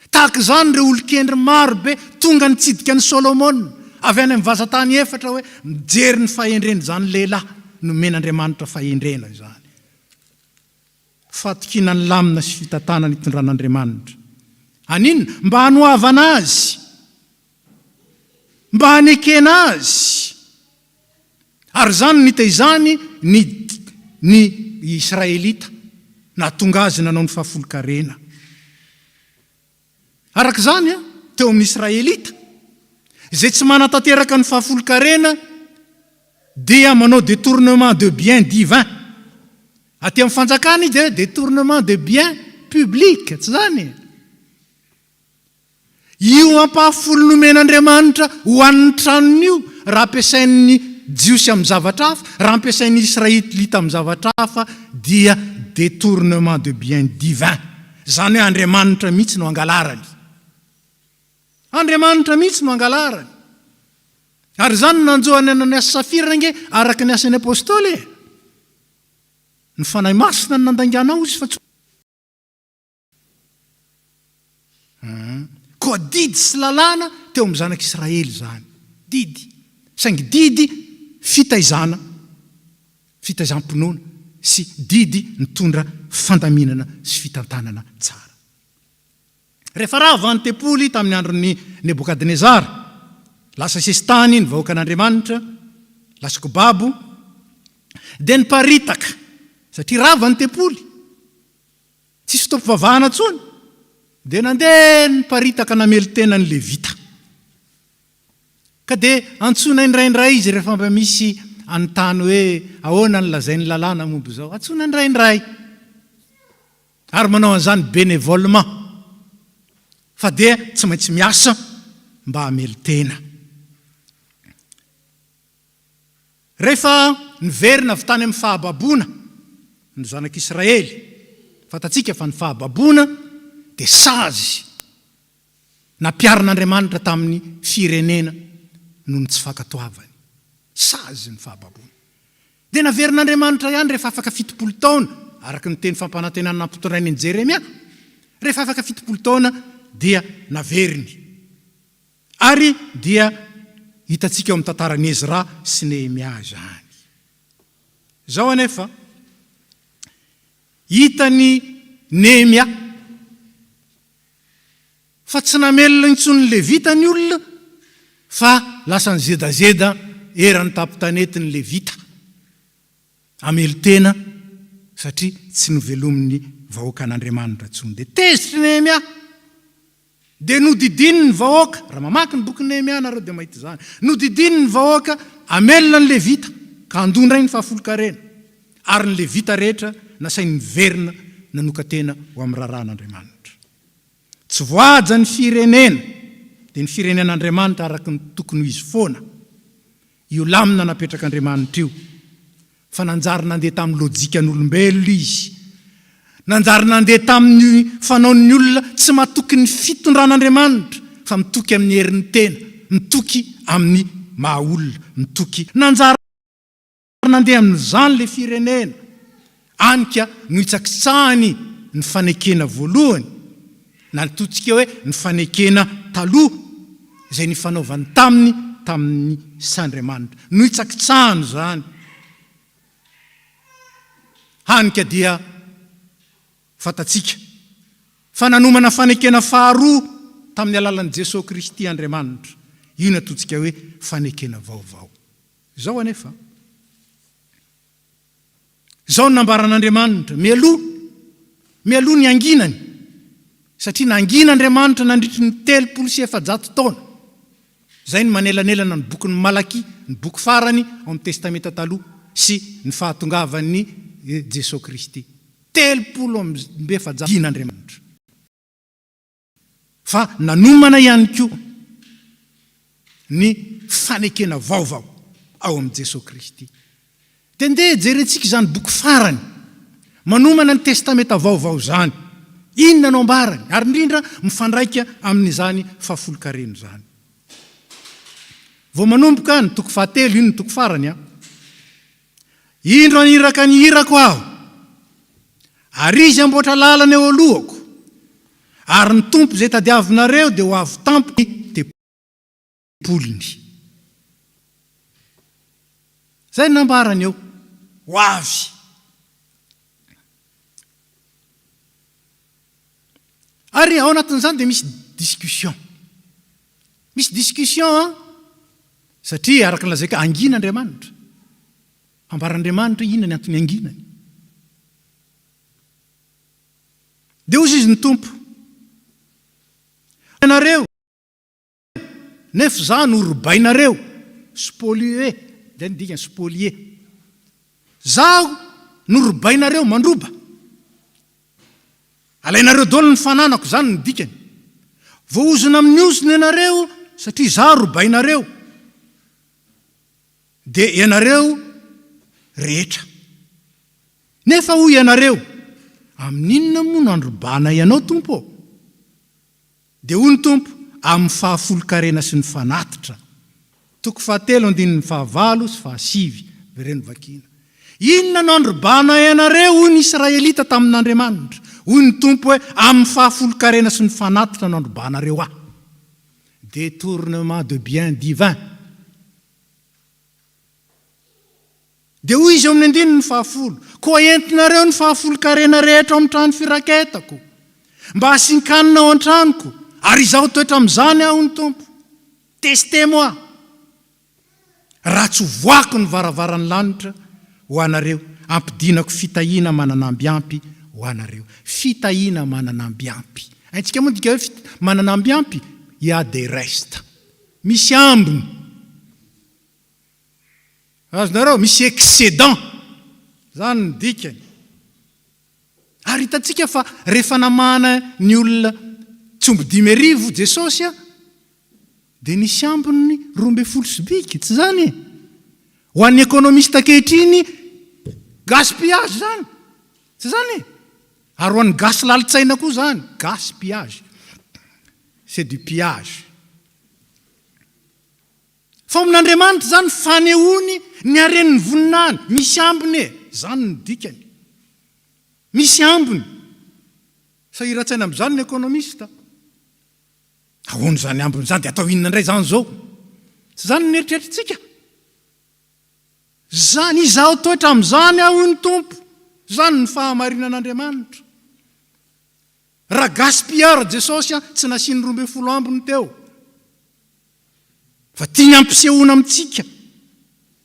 Tahaka izany ireo olon-kendry maro be tonga nitsidika ny Solomona avy any amin'ny vazatany efatra hoe mijery ny fahendreny zany lehilahy nomen'Andriamanitra fahendrena izany. Fatokina ny lamina sy fitatanana hitondran'Andriamanitra. Aninona? Mba hanoavana azy. Mba hanekena azy. Ary zany nitaizany ny Israelita nahatonga azy nanao ny fahafolo-karena. Araka izany teo amin'ny Israelita izay tsy manatanteraka ny fahafolo-karena dia manao détournement de bien divin. Aty amin'ny fanjakana izy détournement de bien public, tsy zany. Io ampahafolo nomen'Andriamanitra ho an'ny tranony io raha ampiasain'ny jiosy amin'ny zavatra hafa, raha ampiasain'ny Israelita amin'ny zavatra hafa dia détournement de bien divin. Zany hoe Andriamanitra mihitsy no angalarany. Andriamanitra mihitsy no angalarany. Ary zany nanjoany ny asa safira nge araka ny asan'ny apôstôly. Ny fanahy masina ny nandanganao izy fa koa didy sy lalàna teo amin'ny zanak'Israely zany. Didy. Saingy didy fitaizana, fitaizam-pinoana sy didy mitondra fandaminana sy fitantanana tsara. Rehefa rava ny tempoly tamin'ny andron'ny Nebokadnezara, lasa sesitany ny vahoaka an'Andriamanitra, lasa kobabo, dia niparitaka satria rava ny tempoly. Tsisy fotoam-pivavahana tsony. Dia nandeha niparitaka namely tena ny Levita. Ka dia antsona indraindray izy rehefa mba misy anontany hoe ahoana ny lazainy lalàna momba izao. Antsona indraindray. Ary manao an'izany bénévolement. Fa dia tsy maintsy miasa mba hamely tena. Rehefa niverina avy tany amin'ny fahababoana ny zanak'Israely, fatatsika fa ny fahababoana dia sazy nampiarin'Andriamanitra tamin'ny firenena noho ny tsy fankatoavany. Sazy ny fahababoana. Dia naverin'Andriamanitra ihany rehefa afaka 70 taona, araka ny teny fampanantenana nampitondrainy ny Jeremia, rehefa afaka 70 taona dia naveriny. Ary dia hitatsika eo amin'ny tantaran'i Ezra sy Nehemia zany. Zao anefa, hitany Nehemia fa tsy namelona intsony Levita ny olona, fa lasa ny zedazeda eran'ny tampotanety Levita. Amely tena satria tsy novelomin'ny vahoaka an'Andriamanitra tsony. Dia tezitry Nehemia. Dia nodidiny ny vahoaka, raha mamaky ny boky Nehemia nareo dia mahita zany. Nodidiny ny vahoaka amelona ny Levita, ka andondray ny fahafolo-karena. Ary ny Levita rehetra nasainy verina nanoka tena ho amin'ny raran'Andriamanitra. Tsy voaja ny firenena, dia ny firenen'Andriamanitra araka ny tokony ho izy foana. Io lamina napetraka Andriamanitra io. Fa nanjary nandeha tamin'ny lojikan'olombelona izy. Nanjary nandeha tamin'ny fanaon'ny olona tsy matoky ny fitondran'Andriamanitra, fa mitoky amin'ny herin'ny tena, mitoky amin'ny maha-olona, mitoky. Nanjary nandeha amin'izany le firenena. Anika no hitsakitsahany ny fanekena voalohany. Nantotsika hoe ny fanekena taloha, izay ny fanaovany tamin'ny Sandriamanitra. No hitsakitsahany zany. Hanika dia fatatsika fa nanomana fanekena faharoa tamin'ny alalan'i Jesosy Kristy Andriamanitra. Io natotsika hoe fanekena vaovao. Zao anefa. Zao nambaran'Andriamanitra, mialoha ny anginany. Satria nangina Andriamanitra nandritry ny 300 taona. Zay ny manelanelana ny boky ny Malaki, ny boky farany ao amin'ny testamenta taloha sy ny fahatongavan'ny Jesosy Kristy. 300 Andriamanitra. Fa nanomana ihany koa ny fanekena vaovao ao amin'ny Jesosy Kristy. Dia ndeha jerentsika izany boky farany, manomana ny testamenta vaovao zany. Inona no ambarany? Ary indrindra mifandraika amin'izany fahafolo-karena zany. Vao manomboka ny toko 7, iny ny toko farany. Indro aniraka ny hirako aho, ary izy amboatra lalana eo alohako, ary ny tompo izay tadiavinareo dia ho avy tampoky tempoliny. Zay nambarany eo, ho avy. Ary ao anatin'izany dia misy discussion. Misy discussion, satria araka ny lazaika angina Andriamanitra. Ambaran'Andriamanitra inona ny antony anginany. Dia hozy izy ny tompo. Ianareo, nefa za no robainareo, spolié, dia ny dikany spolié. Zaho no robainareo mandroba. Alainareo daholo ny fananako, zany ny dikany. Voaozona amin'ny ozona ianareo, satria za robainareo. Dia ianareo rehetra. Nefa hoy ianareo, amin'inona moa no androbana ianao tompo? Dia hoy ny tompo, amin'ny fahafolo-karena sy ny fanatitra. Toko 7:5 sy 7 vereny vakina. Inona no androbana ianareo hoy ny Israelita tamin'Andriamanitra? Hoy ny tompo hoe amin'ny fahafolo-karena sy ny fanatitra no androbanareo aho. Détournement de bien divin. Dia hoy izy amin'ny 10:10, koa entinareo ny fahafolo-karena rehetra ao amin'ny trano firaketako, mba hasinkanina ao an-tranoko, ary izaho toetra amin'izany aho ny tompo. Testez-moi. Raha tsy voako ny varavaran'ny lanitra ho anareo, ampidinako fitahiana mananamby ampy ho anareo. Fitahiana mananamby ampy. Antsika moa dika hoe mananamby ampy, il y a des restes. Misy ambiny. Azonareo, misy excédent. Zany ny dikany. Ary hitantsika fa rehefa namana ny olona tsomby 10,000 Jesosy, dia nisy ambiny 12 sy biky, tsy zany e? Ho an'ny économiste ankehitriny, gaspillage zany. Tsy zany e? Ary ho an'ny gasy lalitsaina koa zany, gaspillage. C'est du pillage. Fa amin'Andriamanitra zany fanehoany ny haren'ny voninany, misy ambiny e, zany ny dikany. Misy ambiny. Sahiran-tsaina amin'izany ny économiste. Ahoana zany ambiny zany dia atao inona indray zany zao? Tsy zany ny eritreretintsika. Zany izaho toetra amin'izany aho ny tompo. Zany ny fahamarinan'Andriamanitra. Raha gaspilleur Jesosy tsy nasiany 12 ambiny teo. Fa tiany ampisehoana amintsika.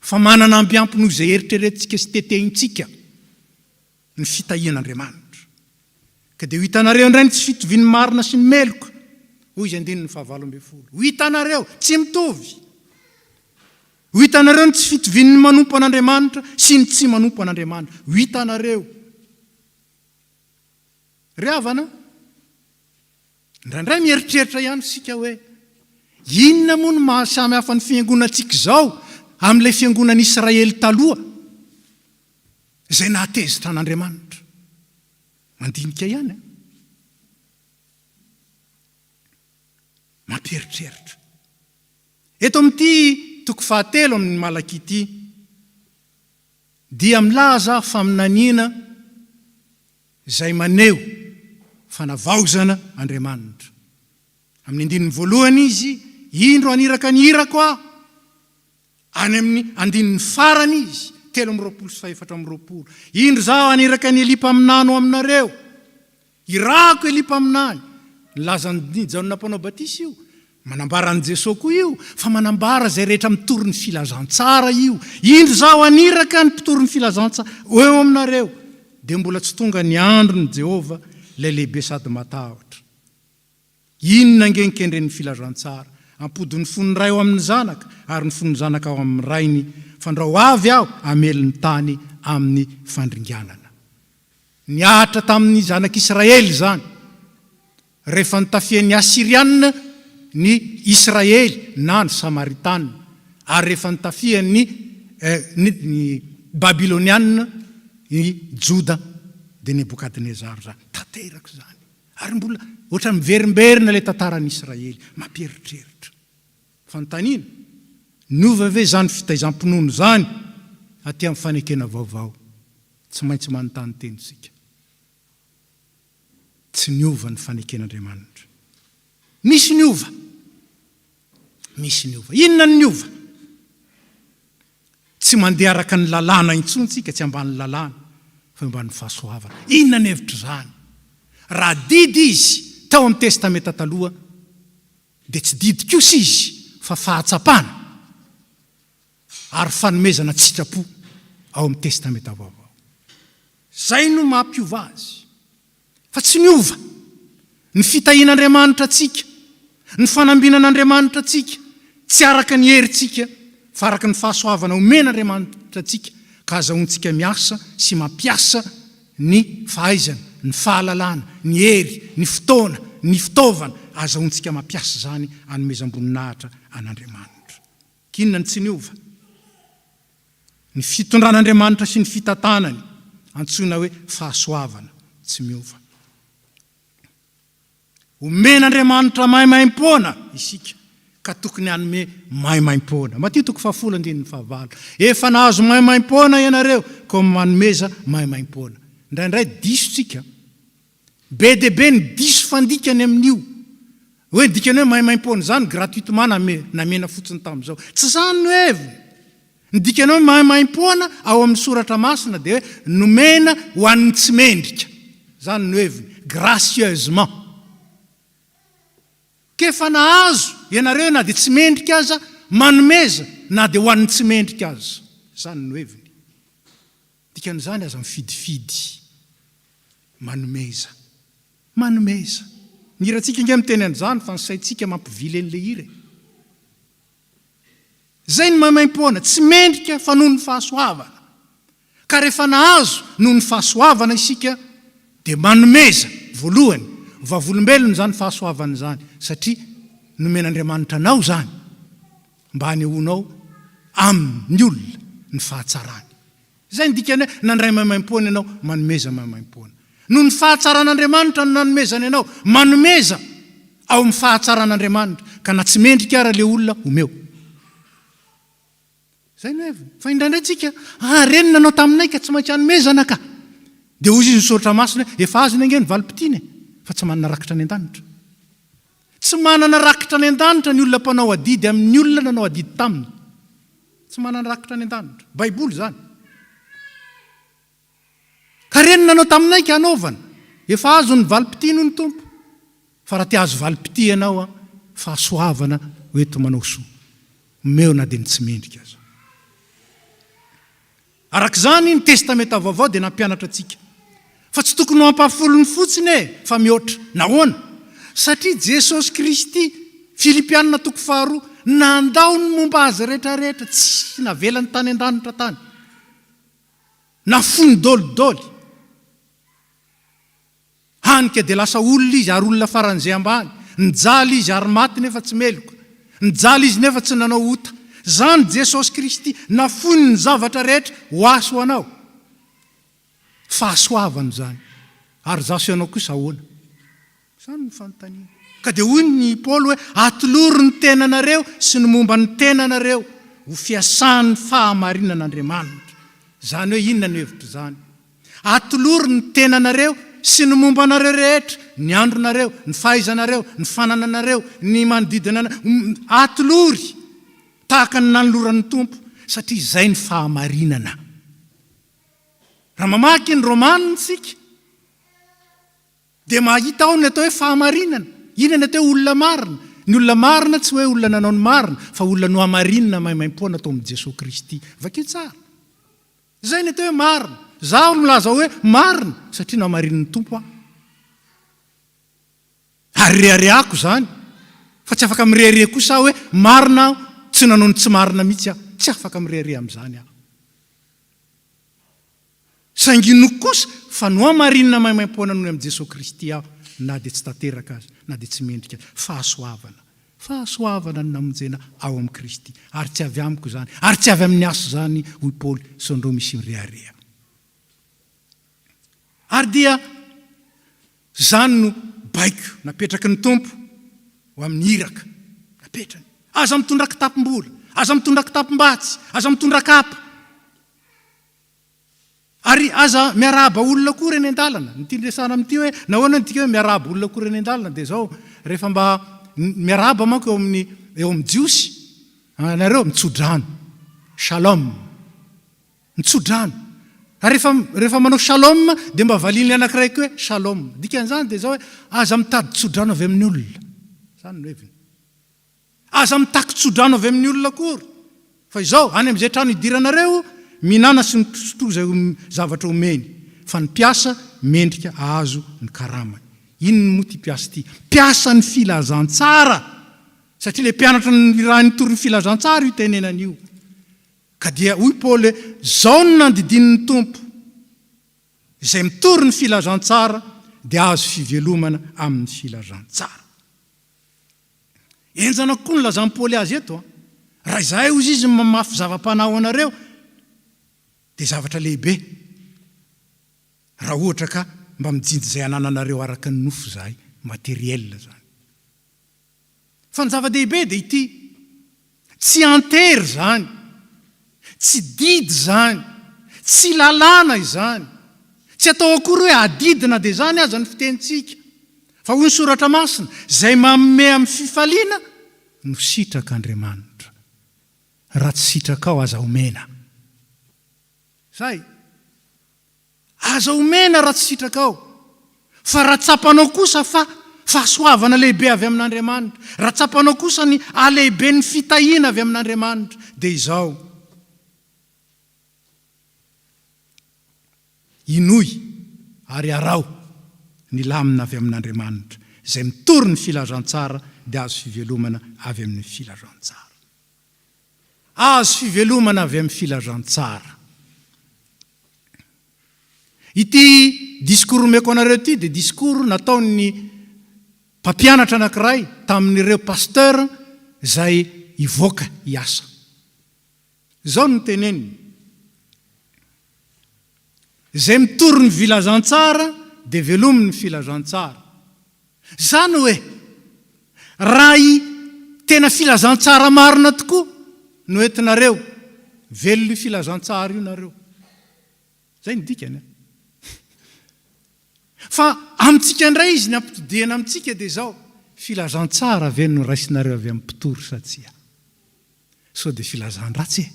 Fa manana ambiampy noho izay eritreretintsika sy tetehintsika ny fitahian'Andriamanitra. Ka dia ho hitanareo indray tsy fitoviany marina sy ny meloka. Hoy izy 9:12. Ho hitanareo tsy mitovy. Ho hitanareo tsy fitoviany manompo an'Andriamanitra sy ny tsy manompo an'Andriamanitra. Ho hitanareo. Ry havana? Indraindray mieritreritra ihany sika hoe inona moa no mahasamy hafa ny fiangonantsika izao amin'ilay fiangonan'ny Israely taloha izay nahatezitra an'Andriamanitra. Mandinika ihany. Mampieritreritra. Eto amin'ity toko 7 amin'ny Malaki ity dia milaza faminaniana izay maneho fanavaozana Andriamanitra. Amin'ny 9 izy, indro aniraka ny hirako aho. Any amin'ny 9 farany izy, 3:20 sy 4:20. Indro zaho aniraka ny Elipa aminano aminareo. Irako Elipa aminany. Nilazan'ny Jaona mpanao batisy io. Manambara an Jesosy koa io, fa manambara zay rehetra mitory ny filazantsara io. Indro zaho aniraka ny mpitory ny filazantsara eo aminareo. Dia mbola tsy tonga ny andro ny Jehova lay lehibe sady matahotra. Inona nge nikendren'ny filazantsara? Ampodin'ny fon'ny ray ao amin'ny zanaka, ary ny fon'ny zanaka ao amin'ny rainy. Fandrao avy aho amelin'ny tany amin'ny fandringanana. Niahatra tamin'ny zanak'Israely zany. Rehefa nitafian'ny Asirianina ny Israely na ny Samaritana. Ary rehefa nitafian'ny Babilonianina ny Joda dia Nebukadnezar zany. Tanteraka zany. Ary mbola ohatra miverimberina ilay tantaran'ny Israely. Mampieritreritra. Fanontaniana. Niova ve zany fitaizam-pinono zany aty amin'ny fanekena vaovao? Tsy maintsy manontany tenitsika. Tsy niova ny faneken'Andriamanitra. Misy niova. Misy niova. Inona ny niova? Tsy mandeha araka ny lalàna intsontsika, tsy ambany lalàna, fa ambany fahasoavana. Inona ny hevitra zany? Raha didy izy tao amin'ny testamenta taloha, dia tsy didy kosa izy fa fahatsapana ary fanomezana tsitrapo ao amin'ny testamenta vaovao. Zay no mampiova azy. Fa tsy niova. Ny fitahian'Andriamanitra tsika, ny fanambinan'Andriamanitra tsika, tsy araka ny herintsika, fa araka ny fahasoavana omen'Andriamanitra tsika, ka azahoantsika miasa sy mampiasa ny fahaizana, ny fahalalana, ny hery, ny fotoana, ny fitaovana, azahoantsika mampiasa zany anomezam-boninahitra an'Andriamanitra. Kinona ny tsy niova? Ny fitondran'Andriamanitra sy ny fitantanany, antsoina hoe fahasoavana. tsy miova. Omen'Andriamanitra mahaimaim-poana isika ka tokony hanome mahaimaim-poana. Matio 7:9. Efa nahazo mahaimaim-poana ianareo ka manomeza mahaimaim-poana. Indraindray disotsika be dia be ny diso fandikany amin'io. Hoe dikany hoe mahaimaim-poana zany gratuitement namena fotsiny tamin'izao. Tsy zany no heviny. Ny dikany hoe mahaimaim-poana ao amin'ny soratra masina dia hoe nomena ho an'ny tsy mendrika. Zany no heviny. Gracieusement. Kefa nahazo ianareo na dia tsy mendrika aza manomeza na dia ho an'ny tsy mendrika aza. Zany no heviny. Dikan'izany aza mifidifidy. Manomeza. Manomeza. Ny hirantsika inge miteny an'izany fa ny saintsika mampivily an'ilay hira. Zay ny mahaimaim-poana, tsy mendrika fa noho ny fahasoavana. Ka rehefa nahazo noho ny fahasoavana isika dia manomeza voalohany. Vavolombelona zany fahasoavana zany satria nomen'Andriamanitra anao zany mba hanehoanao amin'ny olona ny fahatsarany. Zay ny dikany hoe nandray mahaimaim-poana ianao manomeza mahaimaim-poana. Noho ny fahatsaran'Andriamanitra no nanomezana ianao manomeza ao amin'ny fahatsaran'Andriamanitra ka na tsy mendrika ara le olona omeo. Zay no heviny. Fa indraindraytsika reny nanao taminay ka tsy maintsy hanomezana ka. Dia hozy izy misaotra masina hoe efa azo nange ny valim-pitiny fa tsy manana rakitra any an-danitra. Tsy manana rakitra any an-danitra ny olona mpanao adidy amin'ny olona nanao adidy taminy. Tsy manana rakitra any an-danitra. Baiboly zany. Ka reny nanao taminay ka hanaovana. Efa azo ny valim-pitiny ny tompo. Fa raha tia azo valim-pity ianao fahasoavana hoeto manao soa. Meo na dia ny tsy mendrika aza. Arak'izany ny testamenta vaovao dia nampianatra antsika. Fa tsy tokony ho ampafolony fotsiny fa mihoatra. Nahoana? Satria Jesosy Kristy, Filipianina 2:2, nandao ny momba azy rehetrarehetra, tsy navelany tany an-danitra tany. Nafony dolidoly. Hanika dia lasa olona izy ary olona faran'izay ambany. Nijaly izy ary maty nefa tsy meloka. Nijaly izy nefa tsy nanao ota. Zany Jesosy Kristy nafony ny zavatra rehetra ho aso anao. Fahasoavana zany. Ary zaso ianao kosa ahoana. Zany ny fanontaniana. Ka dia hoy ny Paoly hoe atolory ny tenanareo sy ny momba ny tenanareo ho fiasan'ny fahamarinan'Andriamanitra. Zany hoe inona ny hevitra zany. Atolory ny tenanareo sy ny momba nareo rehetra, ny andronareo, ny fahaizanareo, ny fanananareo, ny manodidina atolory tahaka ny nanoloran'ny tompo satria izay ny fahamarinana. Raha mamaky ny Romanina isika dia mahita ao ny atao hoe fahamarinana. Ina ny atao hoe olona marina. Ny olona marina tsy hoe olona nanao ny marina fa olona no hamarinana mahaimaim-poana atao amin'ny Jesosy Kristy. Vakeo tsara. Zay ny atao hoe marina. Zaho milaza hoe marina satria no hamarinan'ny tompo aho. Ary rehareako zany. Fa tsy afaka mirehareha kosa hoe marina aho, tsy nanao ny tsy marina mihitsy aho. Tsy afaka mirehareha amin'izany aho. Saingino kosa fa no hamarinana mahaimaim-poana noho amin'ny Jesosy Kristy aho, na dia tsy tanteraka azy, na dia tsy mendrika azy. Fahasoavana. Fahasoavana no namonjena ao amin'ny Kristy. Ary tsy avy amiko zany. Ary tsy avy amin'ny aso zany hoy Paoly, sondro misy mirehareha. Ary dia zany no baiko napetraky ny tompo ho amin'ny iraka. Napetrany. Aza mitondra kitapom-bola, aza mitondra kitapom-batsy, aza mitondra kapa. Ary aza miarahaba olona koa reny an-dalana. Ny tindresana amin'ity hoe nahoana ny tika hoe miarahaba olona koa reny an-dalana dia zao rehefa mba miarahaba manko eo amin'ny jiosy nareo mitsodrano. Shalom. Mitsodrano. Ary rehefa manao shalom dia mba valiny anankiray koa hoe shalom. Dikan'izany dia zao hoe aza mitady tsodrano avy amin'ny olona. Zany no heviny. Aza mitaky tsodrano avy amin'ny olona kory. Fa izao any amin'izay trano idiranareo minana sy misotoza zavatra omeny. Fa ny piasa mendrika ahazo ny karamany. Inony moa ty piasa ty? Piasa ny filazantsara. Satria le mpianatra ny raha nitory ny filazantsara io tenenan'io. Ka dia hoy Paoly zao no nandidin'ny tompo. Izay mitory ny filazantsara dia azo fivelomana amin'ny filazantsara. Enjana koa ny lazan'ny Paoly azy eto. Raha izay hozy izy mamafy zava-panao anareo dia zavatra lehibe. Raha ohatra ka mba mijinjy izay anananareo araka ny nofo zahay materiel zany. Fa ny zava-dehibe dia ity, tsy antery zany, tsy didy zany, tsy lalàna izany, tsy atao akory hoe adidina dia zany aza ny fitentsika, fa hoy ny soratra masina izay manome amin'ny fifaliana no sitraka Andriamanitra. Raha tsy sitraka ao aza omena. Zay, aza omena raha tsy sitraka ao. Fa raha tsapanao kosa fa fahasoavana lehibe avy amin'Andriamanitra, raha tsapanao kosa ny alehibe ny fitahiana avy amin'Andriamanitra, dia izao. Inoy ary arao ny lamina avy amin'Andriamanitra, izay mitory ny filazantsara dia azo fivelomana avy amin'ny filazantsara. Azo fivelomana avy amin'ny filazantsara. Ity discours meko anareo ity dia discours nataon'ny mpampianatra anankiray tamin'ireo pasteur izay ivoaka hiasa. Izao no teneniny: izay mitory ny filazantsara dia velomy ny filazantsara. Zany hoe raha tena filazantsara marina tokoa no entinareo, velona io filazantsara io nareo. Zay ny dikany. Fa amintsika indray izy ny ampitodihana amintsika dia izao: filazantsara ve no raisinareo avy amin'ny mpitory sa tsia? Sao dia filazan-dratsy e.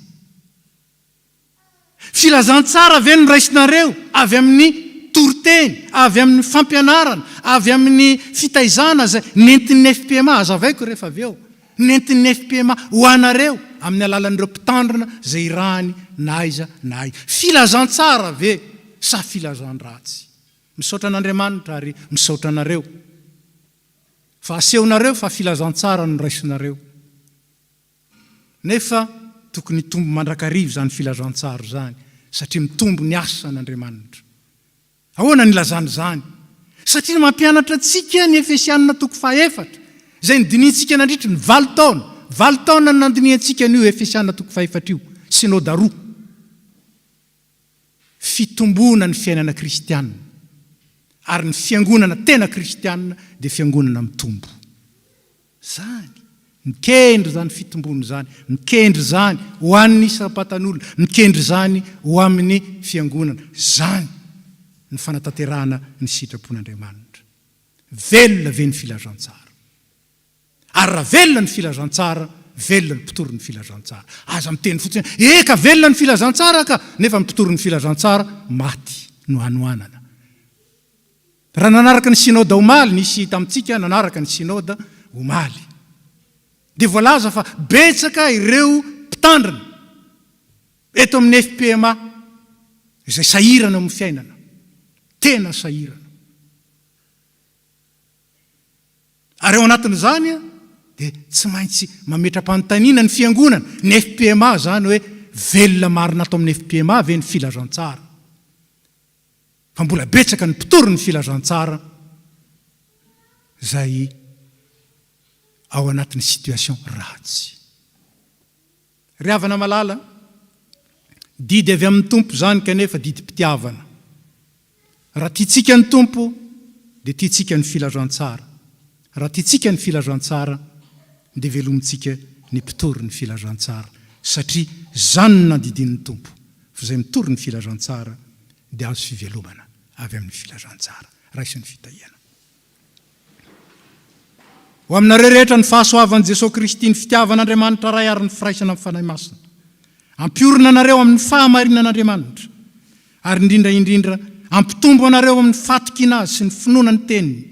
Filazantsara ve no raisinareo avy amin'ny toriteny, avy amin'ny fampianarana, avy amin'ny fitaizana zay nentin'ny FPMA, azavaiko rehefa avy eo, nentin'ny FPMA ho anareo amin'ny alalan'ireo mpitandrina zay irany na aiza na aiza. Filazantsara ve sa filazan-dratsy? Misaotra an'Andriamanitra ary misaotra anareo. Fa asehonareo fa filazantsara no raisinareo. Nefa tokony tombo mandrakarivo zany filazantsara zany, satria mitombo ny asa n'Andriamanitra. Ahoana ny lazany zany? Satria mampianatra antsika ny Efesianina 4, izay nidiniantsika nandritra ny 8 taona. 8 taona no nandiniantsika n'io Efesianina 4 io, synode roa. Fitombona ny fiainana kristianina. Ary ny fiangonana tena kristianina dia fiangonana mitombo. Zany, mikendry zany fitombona zany, mikendry zany ho an'ny isam-patan'olona, mikendry zany ho amin'ny fiangonana. Zany ny fanatanterahana ny sitrapon'Andriamanitra. Velona ve ny filazantsara? Ary raha velona ny filazantsara, velona ny mpitory ny filazantsara. Aza miteny fotsiny, eka velona ny filazantsara ka, nefa mpitory ny filazantsara maty no hanoanana. Raha nanaraka ny synode omaly, nisy tamintsika nanaraka ny synode omaly, dia voalaza fa betsaka ireo mpitandrina eto amin'ny FPMA izay sahirana amin'ny fiainana, tena sahirana. Ary eo anatin'izany dia tsy maintsy mametra-panontaniana ny fiangonana, ny FPMA zany hoe velona marina ato amin'ny FPMA ve ny filazantsara? Fa mbola betsaka ny mpitory ny filazantsara zay ao anatin'ny situation ratsy. Ry havana malala, didy avy amin'ny tompo zany kanefa didy mpitiavana. Raha tiatsika ny tompo dia tiatsika ny filazantsara. Raha tiatsika ny filazantsara dia velomintsika ny mpitory ny filazantsara, satria zany no nandidin'ny tompo. Fa izay mitory ny filazantsara dia azo fivelomana avy amin'ny filazantsara, raisin'ny fitahiana. Ho aminareo rehetra ny fahasoavan'i Jesosy Kristy, ny fitiavan'Andriamanitra ray ary ny firaisana amin'ny fanahy masina, ampiorina anareo amin'ny fahamarinan'Andriamanitra, ary indrindra ampitombo anareo amin'ny fatokina azy sy ny finoana ny teniny,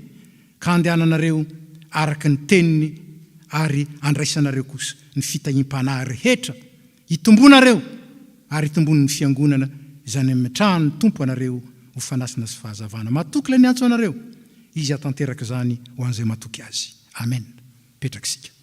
ka andehananareo araka ny teniny ary andraisanareo kosa ny fitahim-panahy rehetra hitombonareo ary hitombon'ny fiangonana izany ametrahany tompo anareo ho fanasina sy fahazavana. Matoky ilay niantso anareo, izy hatanteraka zany ho an'izay matoky azy. Amen. Petraka isika.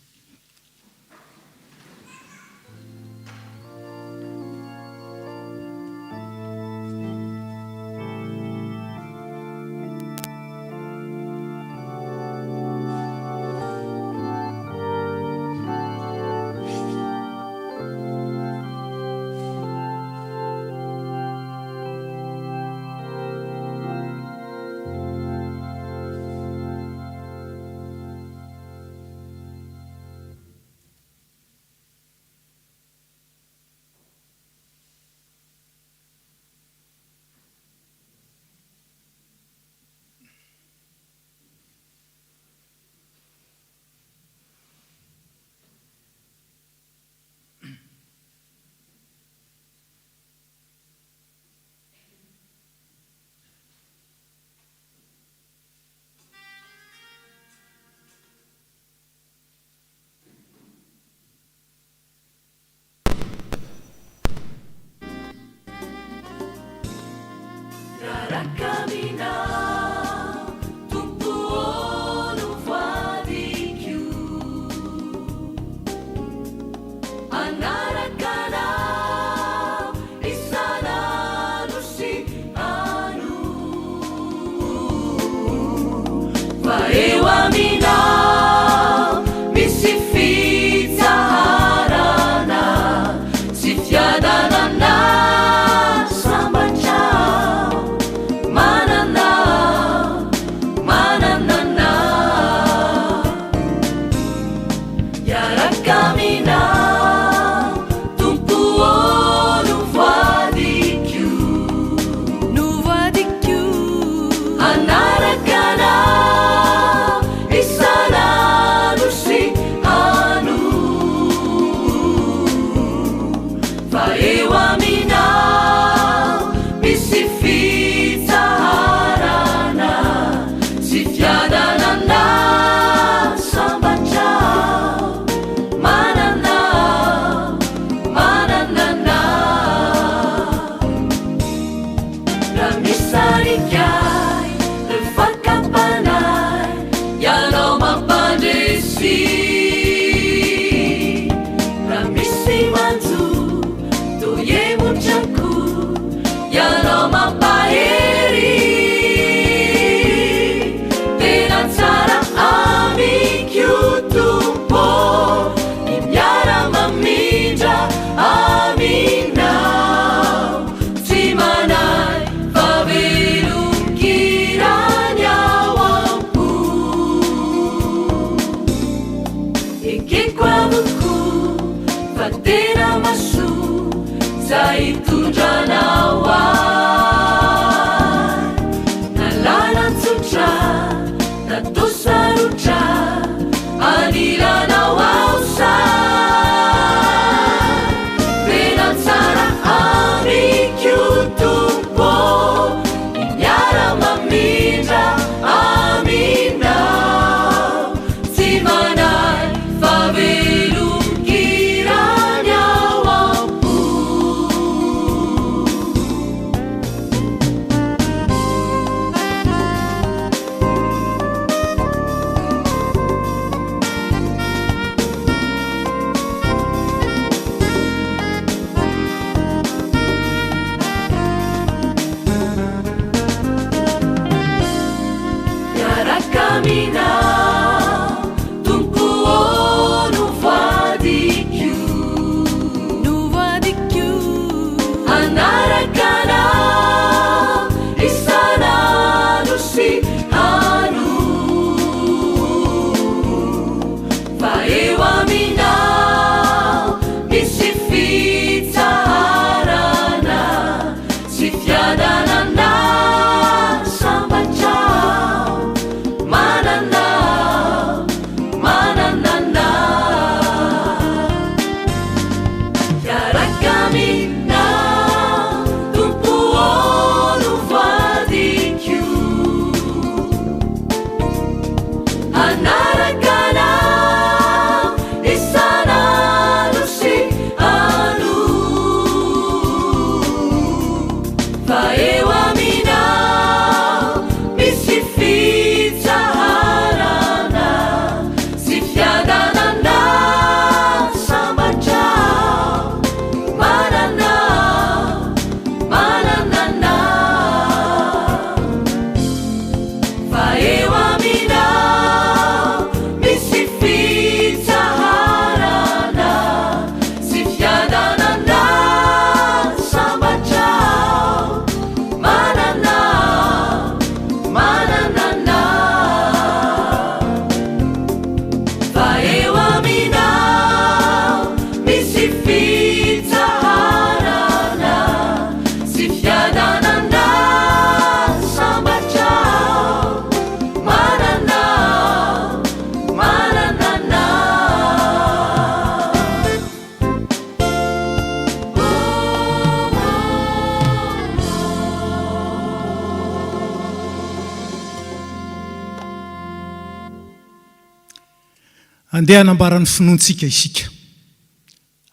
andeha hanambaran'ny finoantsika isika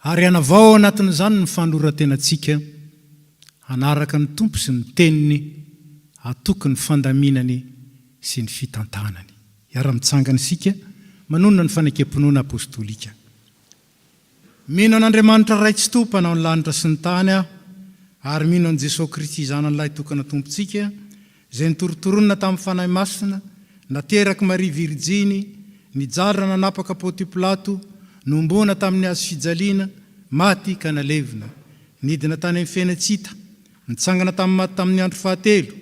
ary hanavao anatin'izany ny fanoratenantsika hanaraka ny tompo sy ny teniny atoky ny fandaminany sy ny fitantanany. Iara-mitsangana isika manonona ny fanekempinoana apôstôlika. Mino an'Andriamanitra ray tsy to mpanao ny lanitra sy ny tany aho, ary mino an' Jesosy Kristy zanan'ilay tokana tompontsika, izay nitorotoronina tamin'ny fanahy masina, nateraky Maria Virjiny, nijalra nanapaka Pônty Pilato, nombona tamin'ny hazo fijaliana, maty ka nalevina, nidina tany amin'ny Fenitsita, nitsangana tamin'ny maty tamin'ny andro fahatelo,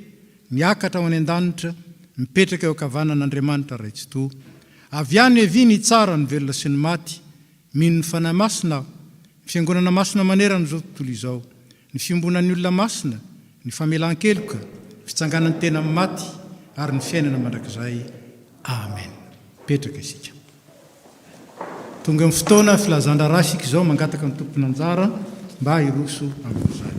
miakatra ao any an-danitra, mipetraka eo ankavanan'Andriamanitra ray tsy to. Avy any evy ny tsara ny velona sy ny maty, mino ny fanahy masina aho, ny fiangonana masina manerana izao tontolo izao, ny fiombonan'ny olona masina, ny famelan-keloka, fitsanganan'ny tena amin'ny maty, ary ny fiainana mandrakizay. Amen. Petraka isika. Tonga amin'ny fotoana filazan-draharaha isika izao mangataka ny tompony anjara mba hiroso amin'izany.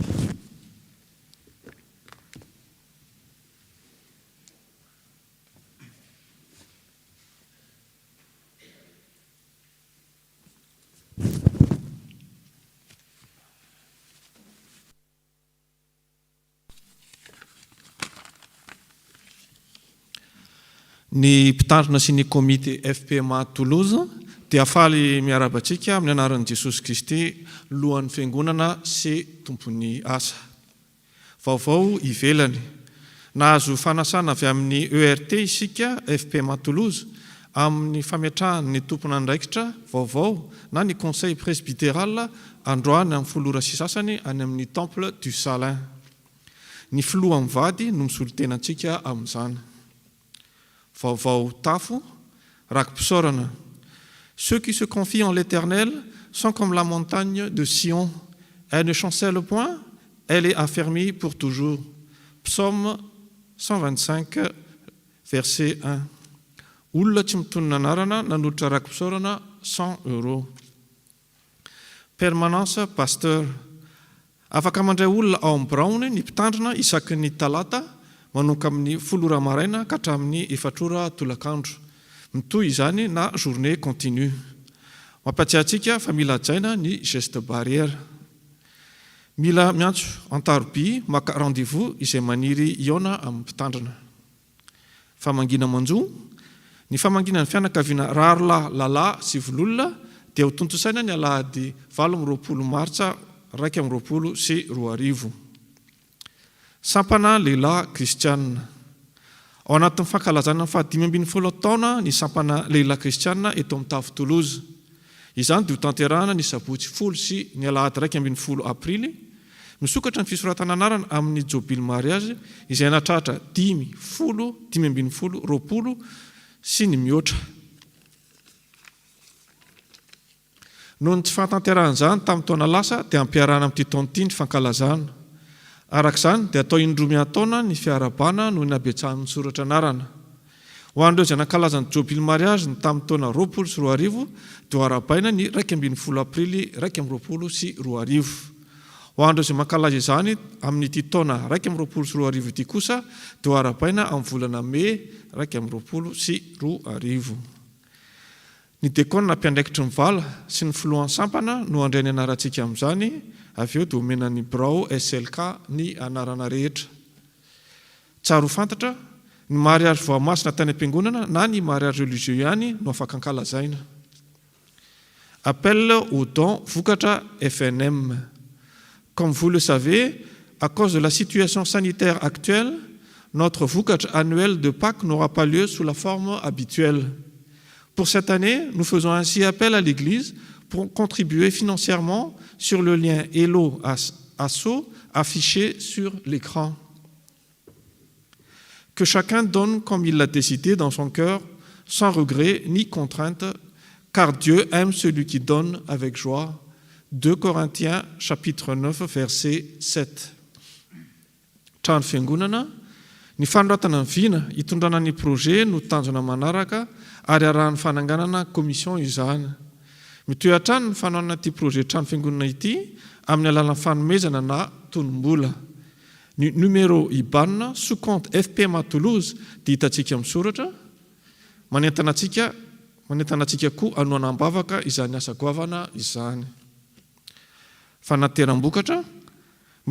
Ny mpitandrina sy ny komite FPMA Toulouse dia afaly miarabantsika amin'ny anaran'i Jesosy Kristy lohan'ny fiangonana sy tompony asa. Vaovao ivelany. Nahazo fanasana avy amin'ny ERT isika FPMA Toulouse amin'ny fametrahany ny tompona andraikitra vaovao na ny conseil presbytéral androany amin'ny folora sy sasany any amin'ny temple du Salin. Ny filoha mivady no misolo-tenantsika amin'izany. Vaovao tafo, rakim-pisaorana. Ceux qui se confient en l'Éternel sont comme la montagne de Sion. Elle ne chancelle point, elle est affermie pour toujours. Psaume 125, verset 1. Olona tsy mitonona anarana nanolotra rakim-pisaorana 100 €. Permanence pasteur. Afaka mandray olona ao amin'ny Braony ny mpitandrina isaky ny talata manomboka amin'ny 10 maraina ka hatramin'ny 4 tolakandro. Mitohy izany na journée continue. Mampatsiahantsika fa mila hajaina ny geste barrière. Mila miantso antaroby maka rendez-vous izay maniry iona amin'ny mpitandrina. Famangina manjo. Ny famangina ny fianakaviana rarolahy lalahy sy vololona dia ho tontosaina ny alahady 20 martsa 20 sy 20. Sampana lehilahy kristianina. Ao anatin'ny fankalazana ny 570 taona ny sampana lehilahy kristianina eto amin'ny Tafo Toulouse. Izany dia ho tanterahana ny sabotsy 10 sy ny alahady 10 aprily. Misokatra ny fisoratana anarana amin'ny jobile mariage izay natratra 10, 10, 15, 20 sy ny mihoatra. Noho ny tsy fahatanteran'izany tamin'ny taona lasa dia ampiarahana amin'ity taona ity ny fankalazana. Arak'izany dia atao indromian-taona ny fiarabana noho ny abetsahan'ny soratra anarana. Ho an'ireo izay nankalaza ny jobile mariage ny tamin'ny taona 20 sy 20 dia ho arabaina ny 15 aprily 20 sy 20. Ho an'ireo izay mankalaza izany amin'ity taona 20 sy 20 ity kosa dia ho arabaina amin'ny volana May 20 sy 20. Ny dekona mpiandraikitry ny vala sy ny filohan'ny sampana no andray ny anarantsika amin'izany, avy eo dia omena ny Brao SLK ny anarana rehetra. Tsara ho fantatra, ny mariage voamasina tany am-piangonana na ny mariage religieux ihany no afaka ankalazaina. Appel au don vokatra FNM. Comme vous le savez, à cause de la situation sanitaire actuelle, notre vokatra annuel de Pâques n'aura pas lieu sous la forme habituelle. Pour cette année, nous faisons ainsi appel à l'Église pour contribuer financièrement sur le lien Hello Asso affiché sur l'écran. Que chacun donne comme il l'a décidé dans son cœur, sans regret ni contrainte, car Dieu aime celui qui donne avec joie. 2 Corinthiens chapitre 9 verset 7. Trano fiangonana, ny fanoratana ny vina hitondrana ny projet no tanjona manaraka ary arahan'ny fananganana commission izany. Mitohy hatrany ny fanaonana ity projet trano fiangonana ity amin'ny alalan'ny fanomezana na tonom-bola. Ny numéro IBAN sous compte FPMA Toulouse dia hitantsika misoratra, manentana antsika koa anoanam-bavaka izany asa goavana izany. Fanateram-bokatra,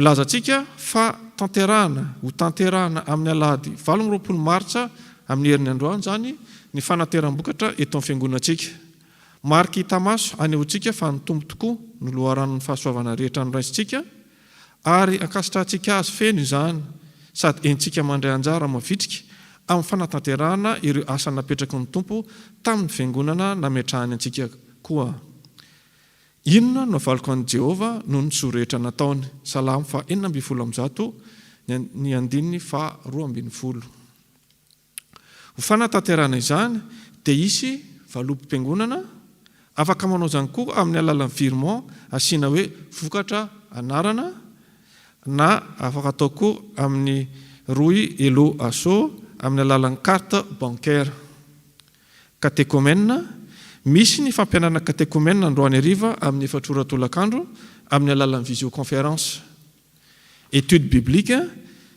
milaza antsika fa tanterahana ho tanterahana amin'ny alahady 20 martsa amin'ny herin'ny androany zany ny fanateram-bokatra eto amin'ny fiangonantsika. Mariky hitamaso anehoantsika fa ny tombo tokoa no loharanon'ny fahasoavana rehetra noraisitsika ary ankasitrahantsika azy feno izany sady entsika mandray anjara mavitrika amin'ny fanatanterahana ireo asa napetraky ny tompo tamin'ny fiangonana nametrahany antsika koa. Inona no avaliko an'i Jehova no ny soa rehetra nataony. Salamo 4:40 ny andininy 2:20. Ho fanatanterahana izany dia isy valom-piangonana afaka manao zany koa amin'ny alalan'ny virement asiana hoe vokatra anarana na afaka atao koa amin'ny roy elo aso amin'ny alalan'ny carte bancaire. Catéchomène, misy ny fampianarana catéchomène androany hariva amin'ny 4 ora tolakandro amin'ny alalan'ny visioconférence. Étude biblique,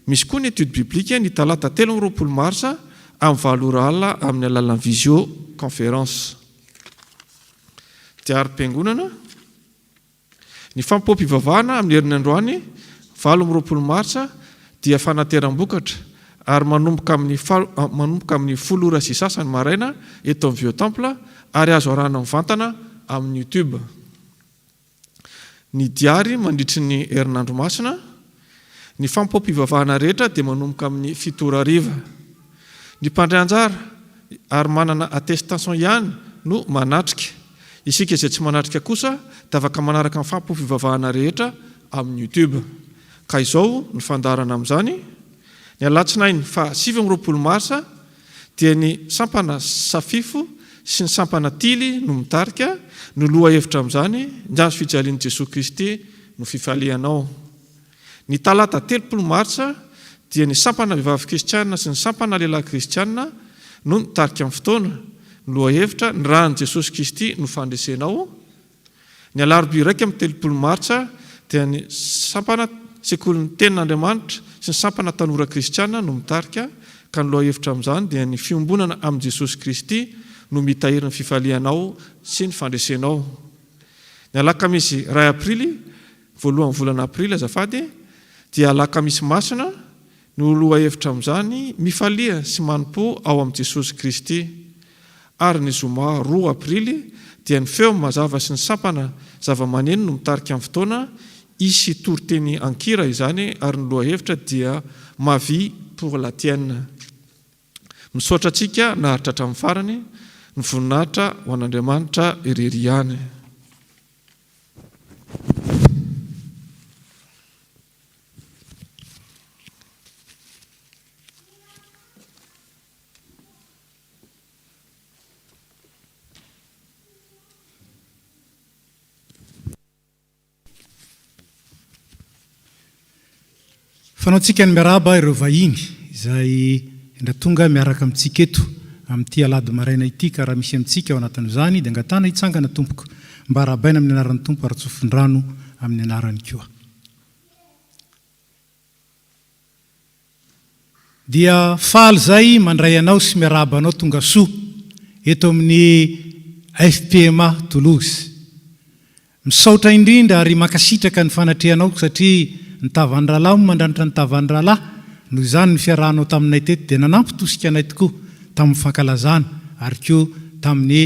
misy koa ny étude biblique ny talata 20 marsa amin'ny 4 ora alina amin'ny alalan'ny visioconférence. Tiarim-piangonana, ny fampoam-pivavahana amin'ny herin'ny androany 20 marsa dia fanateram-bokatra ary manomboka amin'ny 10 ora sy sasany maraina eto amin'ny Vieux Temple ary azo arahana mivantana amin'ny YouTube. Ny diary mandritry ny herinandro masina, ny fampoam-pivavahana rehetra dia manomboka amin'ny 7 ora hariva. Ny mpandray anjara ary manana attestation ihany no manatrika. Isika izay tsy manatrika kosa dia afaka manaraka amin'ny fampoam-pivavahana rehetra amin'ny YouTube. Ka izao ny fandarana amin'izany, ny alatsinainy 17 marsa dia ny sampana safifo sy ny sampana tily no mitarika no loha hevitra amin'izany ny azo fijalian'i Jesosy Kristy no fifalianao. Ny talata 30 marsa dia ny sampana vehivavy kristianina sy ny sampana lehilahy kristianina no mitarika amin'ny fotoana no loha hevitra ny rahan'i Jesosy Kristy no fandresenao. Ny alarobia 1 marsa dia ny sampana sekolin'ny tenin'Andriamanitra sy ny sampana tanora kristianina no mitarika ka ny loha hevitra amin'izany dia ny fiombonana amin'i Jesosy Kristy no mitahiry ny fifalianao sy ny fandresenao. Ny alakamisy 2 aprily, voalohan'ny volana aprily azafady, dia alakamisy masina no loha hevitra amin'izany mifalia sy manompo ao amin'i Jesosy Kristy. Ary ny zoma 2 aprily dia ny feo mazava sy ny sampana zava-maneno no mitarika amin'ny fotoana isy toriteny ankira izany ary ny loha hevitra dia ma vie pour la tienne. Misaotra antsika naharitra hatramin'ny farany, ny voninahitra ho an'Andriamanitra irery ihany. Fanaontsika ny miaraba ireo vahiny izay tonga miaraka amintsika eto amin'ity alahady maraina ity ka raha misy amintsika ao anatin'izany dia angatana hitsangana tompoko mba arabaina amin'ny anaran'ny tompo ary tsofindrano amin'ny anarany koa. Dia faly zay mandray anao sy miaraba anao tonga soa eto amin'ny FPMA Toulouse. Misaotra indrindra ary makasitraka ny fanatrehanao satria ny tavandralahy mandranitra ny tavandralahy no izany ny fiarahanao taminay teto dia nanampy tosika anay tokoa tamin'ny fankalazana ary koa tamin'ny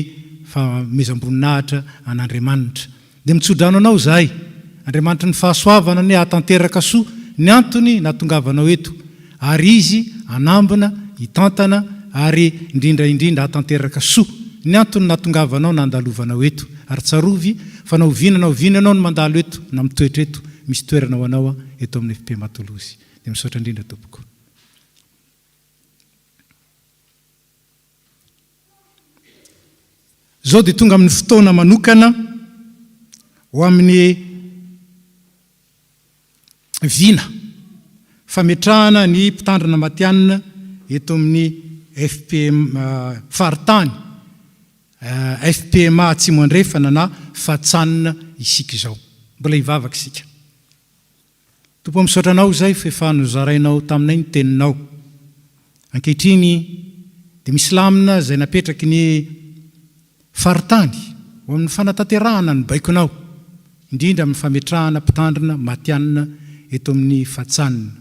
famezam-boninahitra an'Andriamanitra. Dia mitsodrano anao zahay, Andriamanitra ny fahasoavana ny hatanteraka soa ny antony nahatongavanao eto ary izy anambina, hitantana ary indrindra hatanteraka soa ny antony nahatongavanao nandalovanao eto ary tsarovy fa nao vinanao no mandalo eto na mitoetra eto misy toerana ho anao eto amin'ny FPMA Toulouse. Dia misaotra indrindra tompoko. Zao dia tonga amin'ny fotoana manokana ho amin'ny vina fametrahana ny mpitandrina matianina eto amin'ny FPMA faritany FPMA Atsimo Andrefana na Fatsanina isika izao. Mbola hivavaka isika. Tompo misaotra anao zay fa efa nozarainao taminay ny teninao. Ankehitriny dia misy lamina izay napetraky ny faritany ho amin'ny fanatanterahana ny baikonao indrindra amin'ny fametrahana mpitandrina matianina eto amin'ny fatsanina,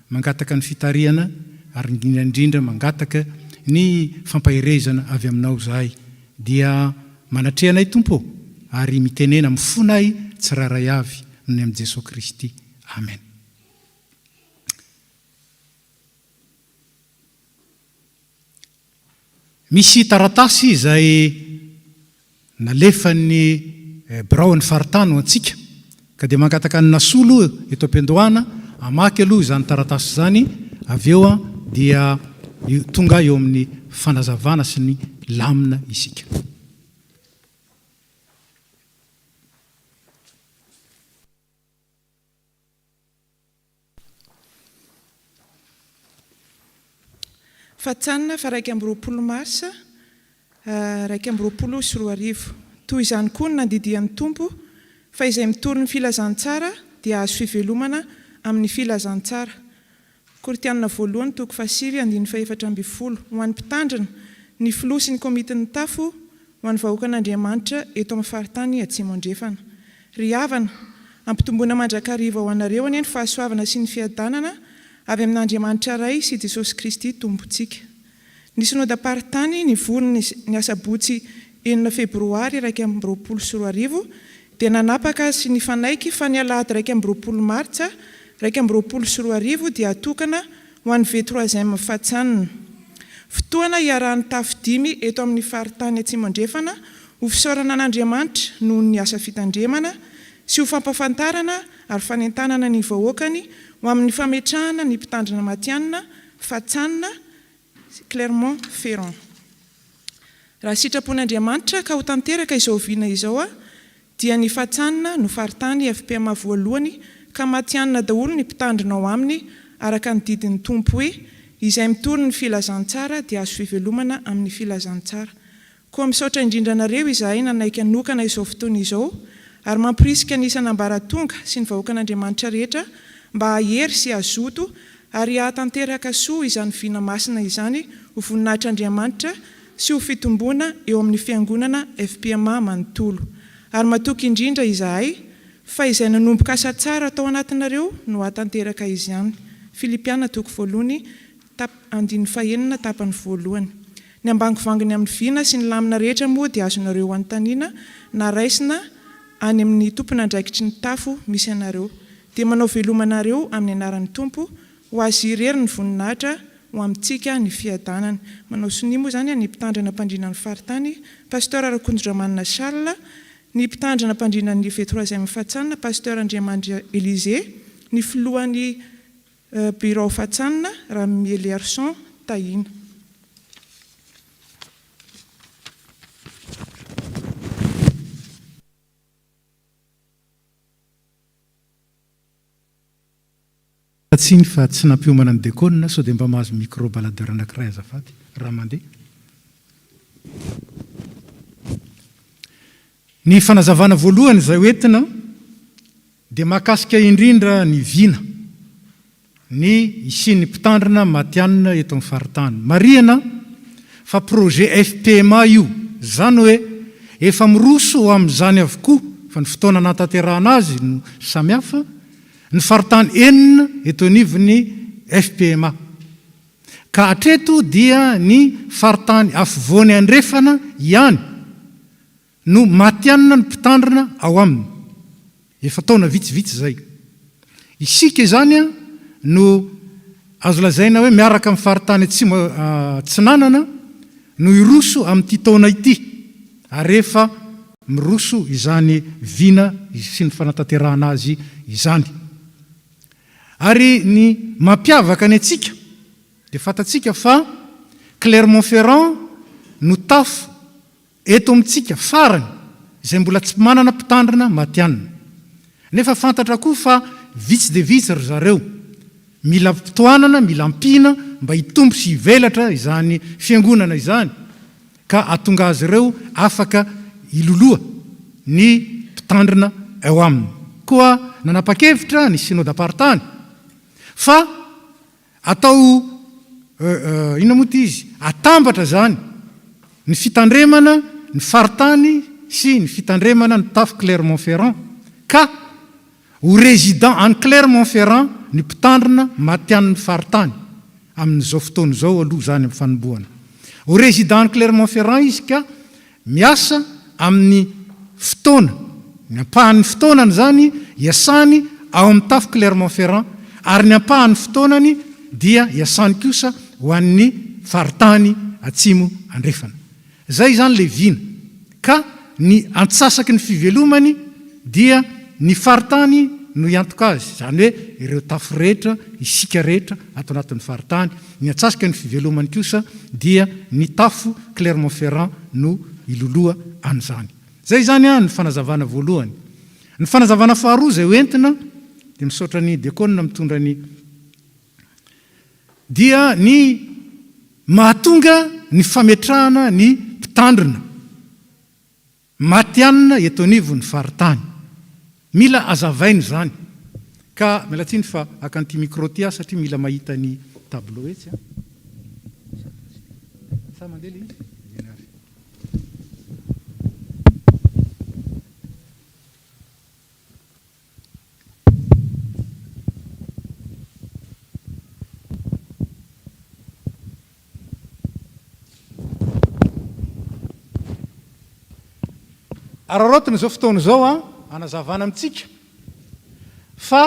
mangataka ny fitariana ary indrindra mangataka ny fampahirezana avy aminao zahay, dia manatrehanay Tompo ary mitenena mifonay tsiraray avy ny amin'ny Jesosy Kristy. Amen. Misy taratasy izay nalefan'ny birao ny faritany ho antsika, ka dia mangataka ny nasolo eto am-piandohana amaky aloha izany taratasy zany, avy eo dia tonga eo amin'ny fanazavana sy ny lamina isika. Fatsanina fa 2 marsa 2024. Toy izany koa ny nandidian'ny Tompo fa izay mitory ny filazantsara dia azo fivelomana amin'ny filazantsara. Koritianina voalohany toko 7:4. Ho an'ny mpitandrina, ny filoha sy ny komitin'ny tafo, ho an'ny vahoakan'Andriamanitra eto amin'ny faritany Atsimo-andrefana. Ry havana, ampitomboana mandrakariva ho anareo anie ny fahasoavana sy ny fiadanana avy amin'Andriamanitra ray sy Jesosy Kristy Tompontsika. Ny synodam-paritany nivorony ny asabotsy 9 febroary 2024 dia nanapaka sy nifanaiky fa ny alahady 20 martsa 2024 dia atokana ho an'ny V3 fatsanina. Fotoana iarahan'ny tafo-dimy eto amin'ny faritany Atsimo-andrefana ho fisaorana an'Andriamanitra noho ny asa fitandremana sy ho fampafantarana ary fanentanana ny vahoakany ho amin'ny fametrahana ny mpitandrina matianina fatsanina Clermont-Ferrand. Raha sitrapon'Andriamanitra ka ho tanteraka izao viana izao dia ny fatsanina no faritany FPMA voalohany ka matianina daholo ny mpitandrina ao aminy araka ny didin'ny Tompo hoe izay mitory ny filazantsara dia azo fivelomana amin'ny filazantsara. Koa misaotra indrindra nareo izahay nanaiky hanokana izao fotoana izao ary mampirisika ny isan'ambaratonga sy ny vahoakan'Andriamanitra rehetra mba hahery sy hazoto ary hahatanteraka soa izany vina masina izany ho voninahitr'Andriamanitra sy ho fitomboana eo amin'ny fiangonana FPMA manontolo. Ary matoky indrindra izahay fa izay nanomboka asa tsara atao anatinareo no hatanteraka izany. Filipiana toko 1:9 tapany voalohany. Ny ambangovangony amin'ny vina sy ny lamina rehetra moa dia azonareo antaniana na raisina any amin'ny tompon'andraikitry ny tafo misy anareo. Dia manao velomanareo amin'ny anaran'ny Tompo ho azy irery ny voninahitra ho amintsika ny fiadanany. Manao sonimo zany ny mpitandrina mpandrinan'ny faritany Pasteur Rakondromanina Charles, ny mpitandrina mpandrinan'ny V3 fatsanina Pasteur Andriamandry Élisée, ny filohan'ny bureau fatsanina Ramiel Arson Tahina. Tsiny fa tsy nampiomana ny déconne sao dia mba mahazo micro baladeur anankiray azafady raha mandeha. Ny fanazavana voalohany izay hoentina dia mahakasika indrindra ny vina ny isian'ny mpitandrina matianina eto amin'ny faritany. Marihana fa projet FPMA io zany hoe efa miroso ho amin'izany avokoa fa ny fotoana natanterahana azy no samihafa. Ny faritany enina eto anivon'ny FPMA. Ka hatreto dia ny faritany afovoany andrefana ihany no matianina ny mpitandrina ao aminy. Efa taona vitsivitsy zay. Isika izany no azo lazaina hoe miaraka amin'ny faritany Tsinanana no iroso amin'ity taona ity. Ary efa miroso izany vina sy ny fanatanterahana azy izany. Ary ny mampiavaka ny atsika dia fatatsika fa Clermont-Ferrand no tafo eto amintsika farany izay mbola tsy manana mpitandrina matianina. Nefa fantatra koa fa vitsy dia vitsy ry zareo mila mpitoanana, mila ampina mba hitombo sy hivelatra izany fiangonana izany ka atonga azy ireo afaka iloloha ny mpitandrina eo aminy. Koa nanapa-kevitra ny synodam-paritany fa atao ina moa izy atambatra zany ny fitandremana ny faritany sy ny fitandremana ny tafo Clermont-Ferrand ka ho résident any Clermont-Ferrand ny mpitandrina matian'ny faritany amin'izao fotoana izao aloha zany amin'ny fanombohana. Ho résident any Clermont-Ferrand izy ka miasa amin'ny fotoana, ny ampahan'ny fotoanany zany iasany ao amin'ny tafo Clermont-Ferrand, ary ny ampahan'ny fotoanany dia iasany kosa ho an'ny faritany atsimo andrefana. Zay zany le vina. Ka ny antsasaky ny fivelomany dia ny faritany no iantoka azy, zany hoe ireo tafo rehetra, isika rehetra ato anatin'ny faritany. Ny antsasaky ny fivelomany kosa dia ny tafo Clermont-Ferrand no iloloha an'izany. Zay zany ny fanazavana voalohany. Ny fanazavana faharoa zay hoentina dia misaotra ny diakona mitondra ny dia ny mahatonga ny fametrahana ny mpitandrina matianina eto anivon'ny faritany. Mila azavainy zany. Ka mialatsiny fa akan'ity micro ty satria mila mahita ny tableau etsy. Sa mandeha le izy? Ararotina izao fotoana izao anazavana amintsika fa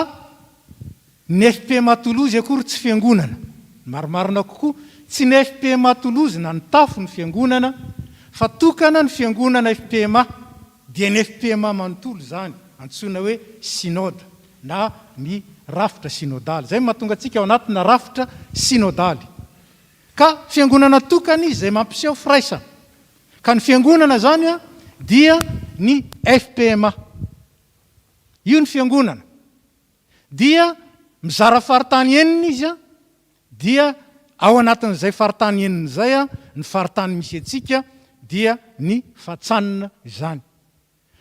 ny FPMA Toulouse akory tsy fiangonana. Maromarona kokoa tsy ny FPMA Toulouse na ny tafo ny fiangonana fa tokana ny fiangonana FPMA dia ny FPMA manontolo zany antsoina hoe synode na ny rafitra synodaly. Zay mahatonga antsika ao anatina rafitra synodaly. Ka fiangonana tokana izy zay mampiseho firaisana. Ka ny fiangonana zany dia ny FPMA. Io ny fiangonana. Dia mizara faritany enina izy dia ao anatin'izay faritany enina zay ny faritany misy antsika dia ny fatsanina zany.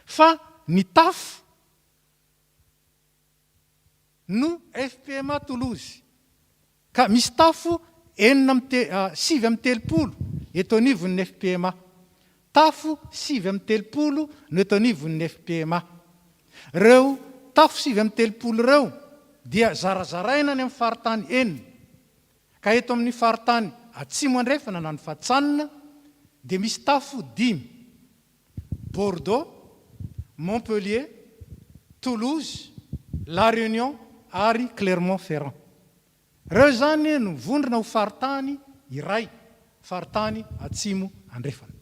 Fa ny tafo no FPMA Toulouse. Ka misy tafo 7 eto anivon'ny FPMA. Tafo 7 no eto anivon'ny FPMA. Reo tafo 7 reo dia zarazaraina ny amin'ny faritany enina. Ka eto amin'ny faritany atsimo andrefana na ny fatsanina dia misy tafo 5: Bordeaux, Montpellier, Toulouse, La Réunion ary Clermont-Ferrand. Reo zany no vondrona ho faritany iray, faritany atsimo andrefana.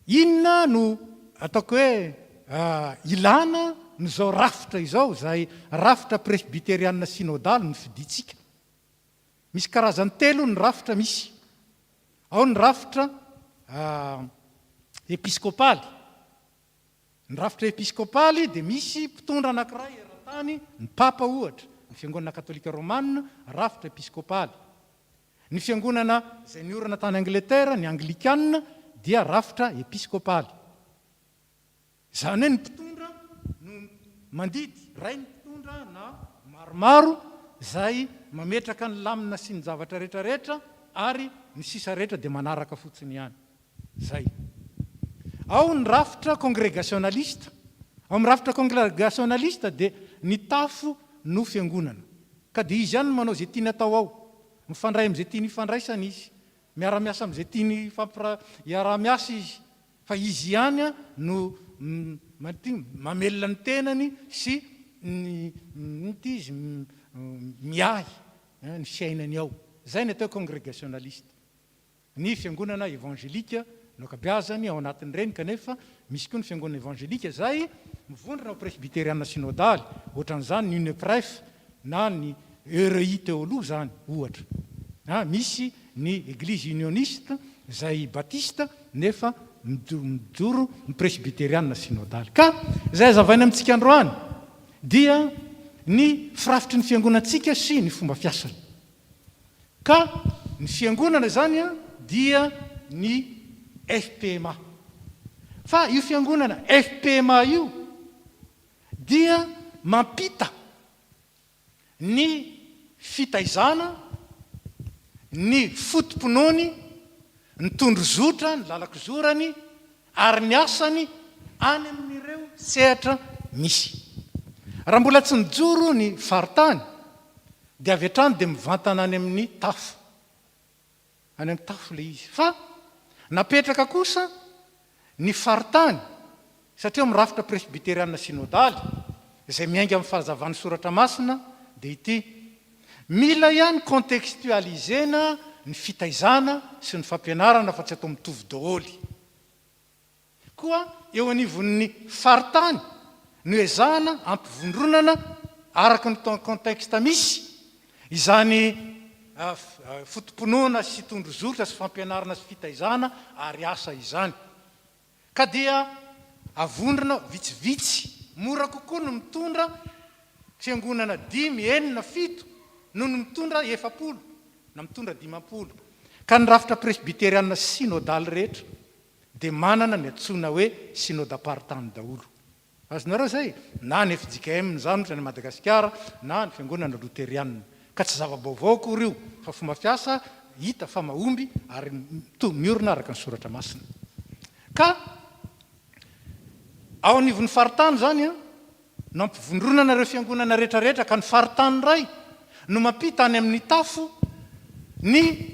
Inona no ataoko hoe ilana n'izao rafitra izao, zay rafitra presbyteriana synodaly no fiditsika. Misy karazany 3 ny rafitra misy. Ao ny rafitra episkopaly. Ny rafitra episkopaly dia misy mpitondra anankiray eran-tany, ny papa ohatra, ny fiangonana katolika romanina, rafitra episkopaly. Ny fiangonana izay niorana tany Angleterre, ny Anglikanina, dia rafitra episkopaly. Zany hoe ny mpitondra no mandidy, ray ny mpitondra na maromaro zay mametraka ny lamina sy ny zavatra rehetrarehetra ary ny sisa rehetra dia manaraka fotsiny ihany. Zay. Ao ny rafitra congrégationaliste. Ao amin'ny rafitra congrégationaliste dia ny tafo no fiangonana. Ka dia izy ihany manao izay tiany atao ao. Mifandray amin'izay tiany ifandraisana izy. Miara-miasa amin'izay tiany iara-miasa izy. Fa izy ihany no mamelona ny tenany sy izy miahy ny fiainany ao. Zay ny atao congrégationaliste. Ny fiangonana évangélika no ankabeazany ao anatin'ireny, kanefa misy koa ny fiangonana évangélika zay mivondrona ao presbyteriana synodaly, ohatran'izany ny UNEPREF na ny ERI Théolo zany ohatra. Misy ny église unioniste zay batista nefa mijoro ny presbyteriana synodaly. Ka zay azavaina amintsika androany dia ny firafitry ny fiangonantsika sy ny fomba fiasany. Ka ny fiangonana zany dia ny FPMA. Fa io fiangonana FPMA io dia mampita ny fitaizana, ny fotom-pinoany, ny tondrozotra, ny lalakizorany, ary ny asany any amin'ireo sehatra misy. raha mbola tsy nijoro ny faritany dia avy hatrany dia mivantana any amin'ny tafo, any amin'ny tafo le izy. Fa napetraka kosa ny faritany satria mirafitra presbyteriana synodaly izay miainga amin'ny fahazavan'ny soratra masina dia ity: mila ihany contextualisena ny fitaizana sy ny fampianarana fa tsy atao mitovy daholo. Koa eo anivon'ny faritany no ezahana ampivondronana araka ny contexte misy izany fotomponoana sy tondrozotra sy fampianarana sy fitaizana ary asa izany. Ka dia avondrona vitsivitsy, mora kokoa no mitondra fiangonana 5, 9, 7 no mitondra 70 na mitondra 50. Ka ny rafitra presbyteriana synodaly rehetra dia manana ny antsoina hoe synodaparitany daholo. Azonareo zay? Na ny FJKM zany ohatra ny Madagasikara na ny fiangonana loterianina. Ka tsy zava-baovao koa rio, fa fomba fiasa hita fa mahomby ary miorina araka ny soratra masina. Ka ao anivon'ny faritany zany no ampivondronana ireo fiangonana rehetrarehetra, ka ny faritany ray no mampita any amin'ny tafo ny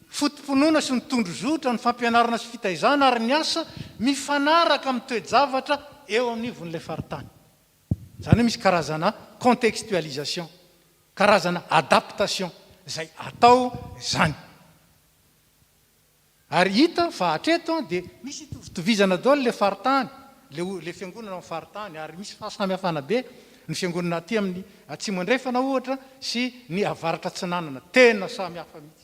fotomponoana sy ny tondrozotra, ny fampianarana sy fitaizana ary ny asa mifanaraka amin'ny toe-javatra eo anivon'ilay faritany. Zany hoe misy karazana contextualisation, karazana adaptation izay atao zany. Ary hita fa hatreto dia misy tovizana daholo le faritany, le fiangonana amin'ny faritany, ary misy fahasamihafana be ny fiangonana aty amin'ny Atsimo andrefana ohatra sy ny avaratra Atsinanana, tena samihafa mihitsy.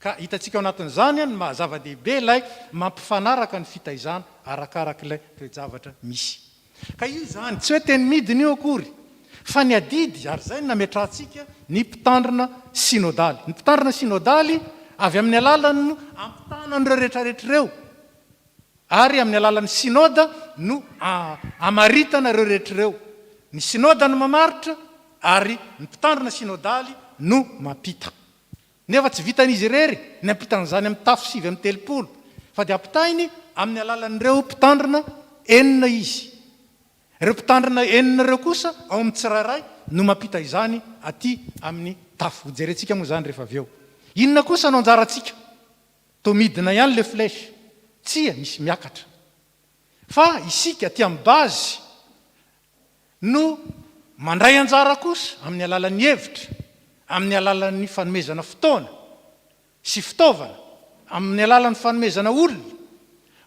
Ka hitantsika ao anatin'izany ny mahazava-dehibe ilay mampifanaraka ny fitaizana arakarak'ilay toe-javatra misy. Ka io zany tsy hoe teny midiny io akory, fa ny adidy, ary zay nametrahantsika ny mpitandrina synodaly. Ny mpitandrina synodaly avy amin'ny alalany no ampitana an'ireo rehetrarehetrareo, ary amin'ny alalan'ny synoda no amaritana ireo rehetrareo. Ny synoda no mamaritra ary ny mpitandrina synodaly no mampita. Nefa tsy vitan'izy irery ny ampitan'izany amin'ny tafo 7 amin'ny 30, fa dia ampitahiny amin'ny alalan'ireo mpitandrina 9 izy. Ireo mpitandrina 9 ireo kosa ao amin'ny tsirairay no mampita izany aty amin'ny tafo. Jerentsika moa zany rehefa avy eo. Inona kosa no anjarantsika? Toa midina ihany le flèche, tsia misy miakatra. Fa isika aty amin'ny bazy no mandray anjara kosa amin'ny alalan'ny hevitra, amin'ny alalan'ny fanomezana fotoana sy fitaovana, amin'ny alalan'ny fanomezana olona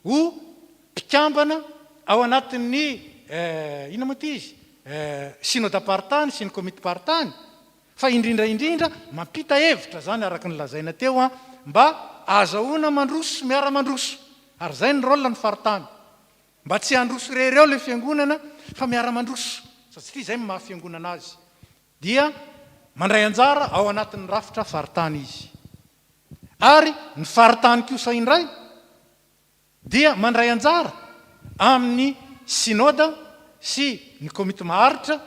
ho mpikambana ao anatin'ny ina moa ty izy synodaparitany sy ny komity paritany, fa indrindraindrindra mampita hevitra zany araka ny lazaina teo mba azahoana mandroso miara-mandroso. Ary zay ny rôle ny faritany, mba tsy handroso rereo le fiangonana fa miara-mandroso, satria zay mahafiangonana azy. Dia mandray anjara ao anatin'ny rafitra faritany izy. Ary ny faritany kosa indray dia mandray anjara amin'ny synoda sy ny komity maharitra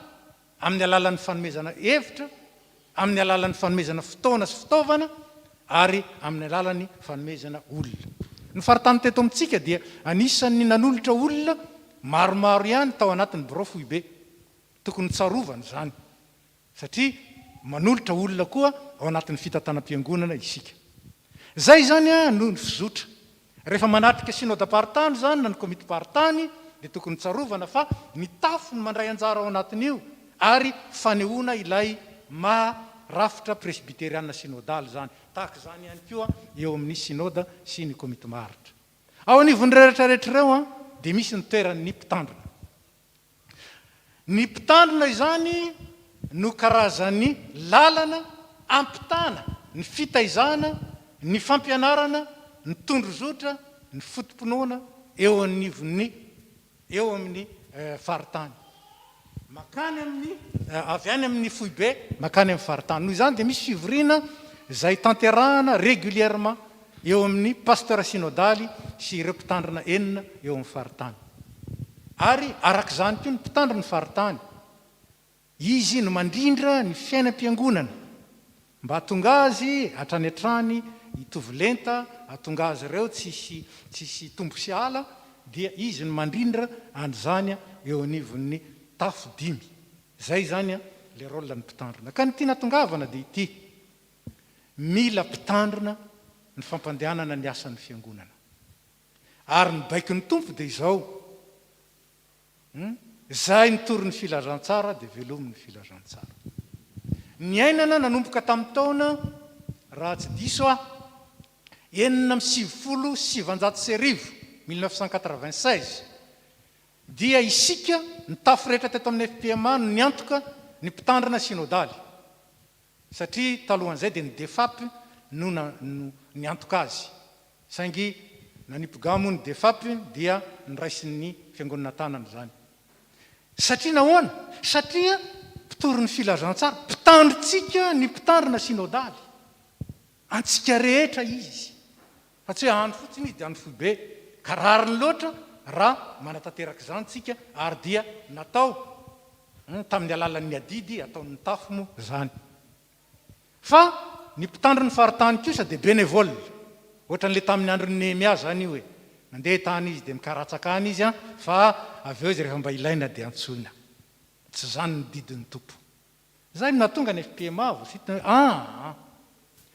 amin'ny alalan'ny fanomezana hevitra, amin'ny alalan'ny fanomezana fotoana sy fitaovana, ary amin'ny alalan'ny fanomezana olona. Ny faritany teto amintsika dia anisan'ny nanolotra olona maromaro ihany tao anatin'ny borofo be, tokony tsarovana zany, satria manolotra olona koa ao anatin'ny fitantanam-piangonana isika. Zay zany no ny fizotra. Rehefa manatrika synodaparitany zany na ny komity paritany dia tokony tsarovana, fa ny tafo ny mandray anjara ao anatin'io, ary fanehoana ilay rafitra presbyteriana synodaly zany. Tahaka zany ihany koa eo amin'ny synoda sy ny komity maharitra. Ao anivon'ny rehetrarehetrareo dia misy ny toeran'ny mpitandrina. Ny mpitandrina izany no karazany lalana ampitana ny fitaizana, ny fampianarana, ny tondrozotra, ny fotomponoana eo amin'ny faritany. Makany amin'ny avy any amin'ny foibe makany amin'ny faritany. Noho izany dia misy fivoriana izay tanterahana régulièrement eo amin'ny pasteur synodaly sy ireo mpitandrina 9 eo amin'ny faritany. Ary arak'izany koa ny mpitandrina ny faritany, izy no mandrindra ny fiainam-piangonana mba hatonga azy hatrany hatrany hitovy lenta, hatonga azy ireo tsisy tombo sy ala, dia izy no mandrindra an'izany eo anivon'ny tafo 5. Zay zany a le rôle ny mpitandrina. Ka ny tia natongavana dia ity: mila mpitandrina ny fampandehanana ny asan'ny fiangonana. Ary ny baiky ny tompo dia izao: zay nitory ny filazantsara dia velomy ny filazantsara. Ny ainana nanomboka tamin'ny taona, raha tsy diso 1996 dia isika ny tafo rehetra teto amin'ny FPMA no niantoka ny mpitandrina sinodaly, satria talohan'izay dia ny DEFAP no niantoka azy, saingy nanipogamo ny DEFAP dia ny raisin'ny fiangonana tanana zany. Satria nahoana? Satria mpitory ny filazantsara, mpitandritsika ny mpitandrina sinodaly, antsika rehetra izy, fa tsy hoe andro fotsiny izy dia andro foibe, ka rariny loatra raha manatanteraka izany tsika, ary dia natao tamin'ny alalan'ny adidy ataon'ny tafo moa zany. Fa ny mpitandriny faritany kosa dia bénévole, ohatran'le tamin'ny andron'ny Néhémia zany io hoe mandeha tany izy dia mikaratsaka any izy, fa avy eo izy rehefa mba ilaina dia antsoina. Tsy zany ny didin'ny tompo. Zay no nahatonga ny FPMA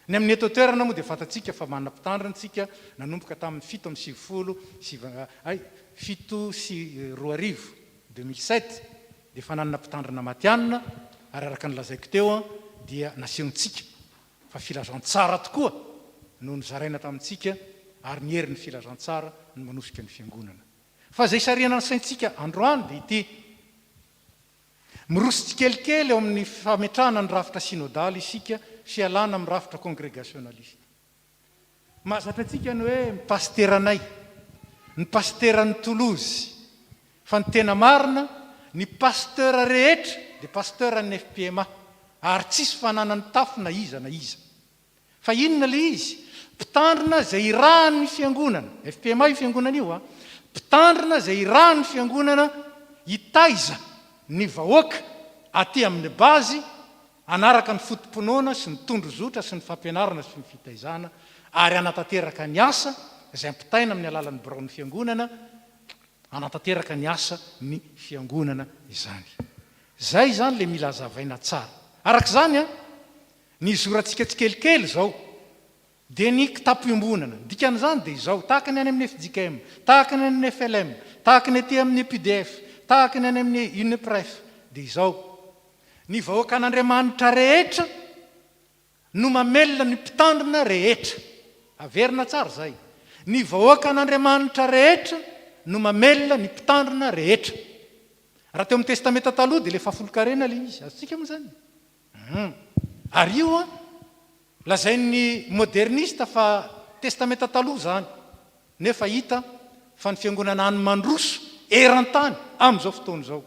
ny amin'ny eto toerana moa dia fantatsika fa manana mpitandrina tsika, nanomboka tamin'ny 2007 dia fa nanana mpitandrina matianina, ary araka ny lazaiko teo dia nasehontsika fa filazantsara tokoa no nyzaraina tamintsika, ary ny herin'ny filazantsara no manosika ny fiangonana. Fa zay sariana ny saintsika androany dia ity: mirosy tsikelikely eo amin'ny fametrahana ny rafitra sinodaly isika, fialana amin'ny rafitra congrégationaliste. Mahazatra antsika ny hoe pasteranay, ny pasteran'ny Toulouse, fa ny tena marina ny pasteur rehetra dia pasteur ny FPMA, ary tsisy fananany tafo na iza na iza. Fa inona le izy? Mpitandrina zay irahan'ny fiangonana, FPMA io fiangonana io, mpitandrina zay irahan'ny fiangonana hitaiza ny vahoaka aty amin'ny bazy, anaraka ny fotom-ponoana sy ny tondrozotra sy ny fampianarana sy ny fitaizana, ary anatanteraka ny asa zay ampitaina amin'ny alalan'ny biraon'ny fiangonana, anatanteraka ny asa ny fiangonana izany. Zay zany le mila hazavaina tsara. Araka zany ny zorantsika tsikelikely zao dia ny kitapo-iombonana, dikan'izany dia izao: tahaka ny any amin'ny FJKM, tahaka ny amin'ny FLM, tahaka ny aty amin'ny PDF, tahaka ny any amin'ny UNEPREF, dia izao: ny vahoaka an'Andriamanitra rehetra no mamelona ny mpitandrina rehetra. Averina tsara zay: ny vahoaka an'Andriamanitra rehetra no mamelona ny mpitandrina rehetra. Raha teo amin'ny testamenta taloha dia le fahafolo-karena le izy, azontsika moa zany. Ary io lazain'ny modernista fa testamenta taloha zany, nefa hita fa ny fiangonana any mandroso eran-tany amin'izao fotoana izao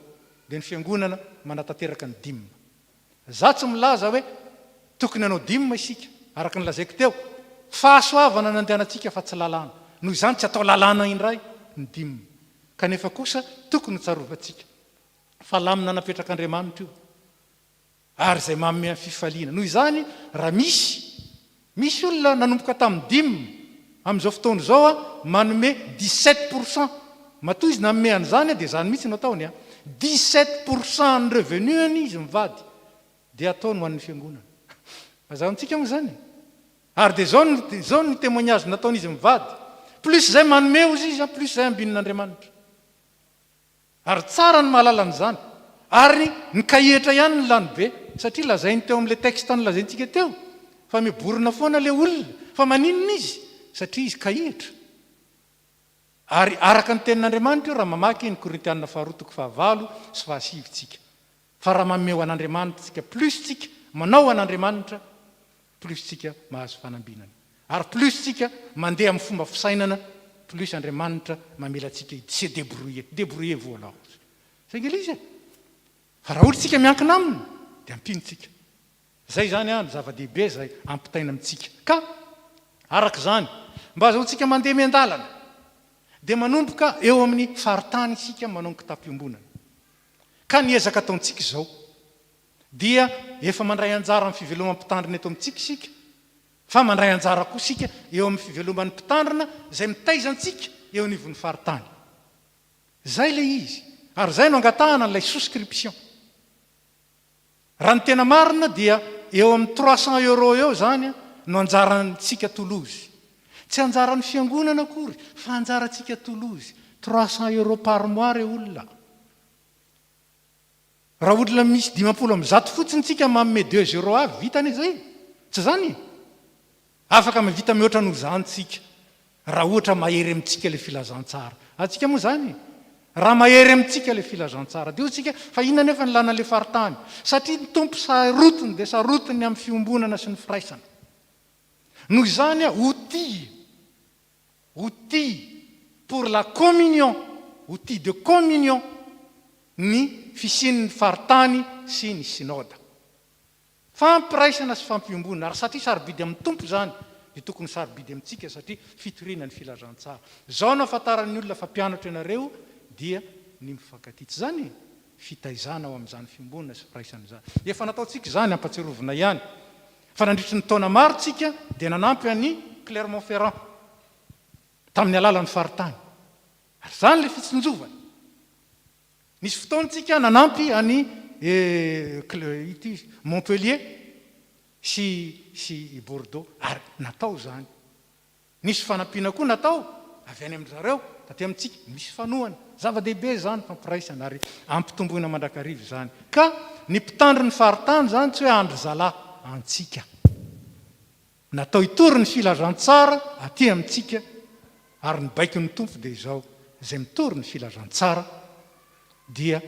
dia ny fiangonana manatanteraka ny dimy. Za tsy milaza hoe tokony hanao dimy isika, araka ny lazaiko teo, fahasoavana nandehanantsika fa tsy lalàna, noho izany tsy atao lalàna indray ny dimy, kanefa kosa tokony tsarovantsika fa lamina napetrak'Andriamanitra io, ary zay manome fifaliana. Noho izany raha misy olona nanomboka tamin'ny dimy amin'izao fotoana izao manome 17%, matoa izy nanome an'izany dia zany mihitsy no ataony 17% ny revenu-any izy mivady dia ataony ho an'ny fiangonana. Mazantsika moa zany. Ary dia zao ny témoignage nataony izy mivady, plus zay manome ozy izy, plus zay ambin'Andriamanitra. Ary tsara ny mahalala an'izany, ary ny kahietra ihany ny lany be, satria lazainy teo amin'le texte ny lazaintsika teo fa miborona foana le olona, fa maninona izy? Satria izy kahietra. Ary araka ny tenin'Andriamanitra io raha mamaky ny Korintianina 2:9-10 fa raha mameo an'Andriamanitra tsika, plus tsika manao an'Andriamanitra, plus tsika mahazo fanambinana, ary plus tsika mandeha amin'ny fomba fisainana, plus Andriamanitra mamela tsika se débrouiller voilà. C'est l'église. Fa raha tsika miankina aminy dia ampinotsika. Zay zany ny zava-dehibe zay ampitaina amintsika. Ka araka zany mba azahoantsika mandeha miandalana dia manomboka eo amin'ny faritany isika manao ny kitapo-iombonana. Ka ny ezaka ataontsika izao dia efa mandray anjara amin'ny fiveloman'ny mpitandrina eto amintsika isika, fa mandray anjara koa isika eo amin'ny fiveloman'ny mpitandrina zay mitaizantsika eo anivon'ny faritany. Zay le izy. Ary zay no angatahana n'ilay souscription. raha ny tena marina dia eo amin'ny 300 € eo zany no anjarantsika Toulouse. Tsy anjaran'ny fiangonana akory, fa anjarantsika Toulouse. 300 € par mois re olona. Raha olona misy 50 fotsiny tsika manome 2 € avy, vitany izay. Tsy zany? Afaka mavita mihoatra no zantsika. Raha ohatra mahery amintsika le filazantsara. Atsika moa zany. Raha mahery amintsika le filazantsara. Dia tsika fa inona nefa ny lana le faritany. Satria ny tompo sarotiny dia sarotiny amin'ny fiombonana sy ny firaisana. Noho izany outil pour la communion, outil de communion, ny fisian'ny faritany sy ny synode. Fampiraisana sy fampiombonana, ary satria sarobidy amin'ny tompo zany, dia tokony sarobidy amintsika satria fitoriana ny filazantsara. Zao no ahafantaran'ny olona fa mpianatra ianareo dia ny mifankatia. Tsy zany fitaizana ao amin'izany fiombonana sy firaisana zany. Efa nataontsika zany ampatsirovana ihany. Fa nandritry ny taona maro tsika dia nanampy any Clermont-Ferrand tamin'ny alalan'ny faritany. Ary zany le fitsinjovana. Nisy fotoantsika nanampy any Montpellier sy Bordeaux. Ary natao zany. Nisy fanampiana koa natao avy any amin'zareo taty amintsika misy fanohana. Zava-dehibe zany fampiraisana ary ampitomboina mandrakarivo zany. Ka ny mpitandro ny faritany zany tsy hoe andry zalahy antsika. Natao hitory ny filazantsara aty amintsika ary ny baikon'ny tompo dia izao. Izay mitory ny filazantsara dia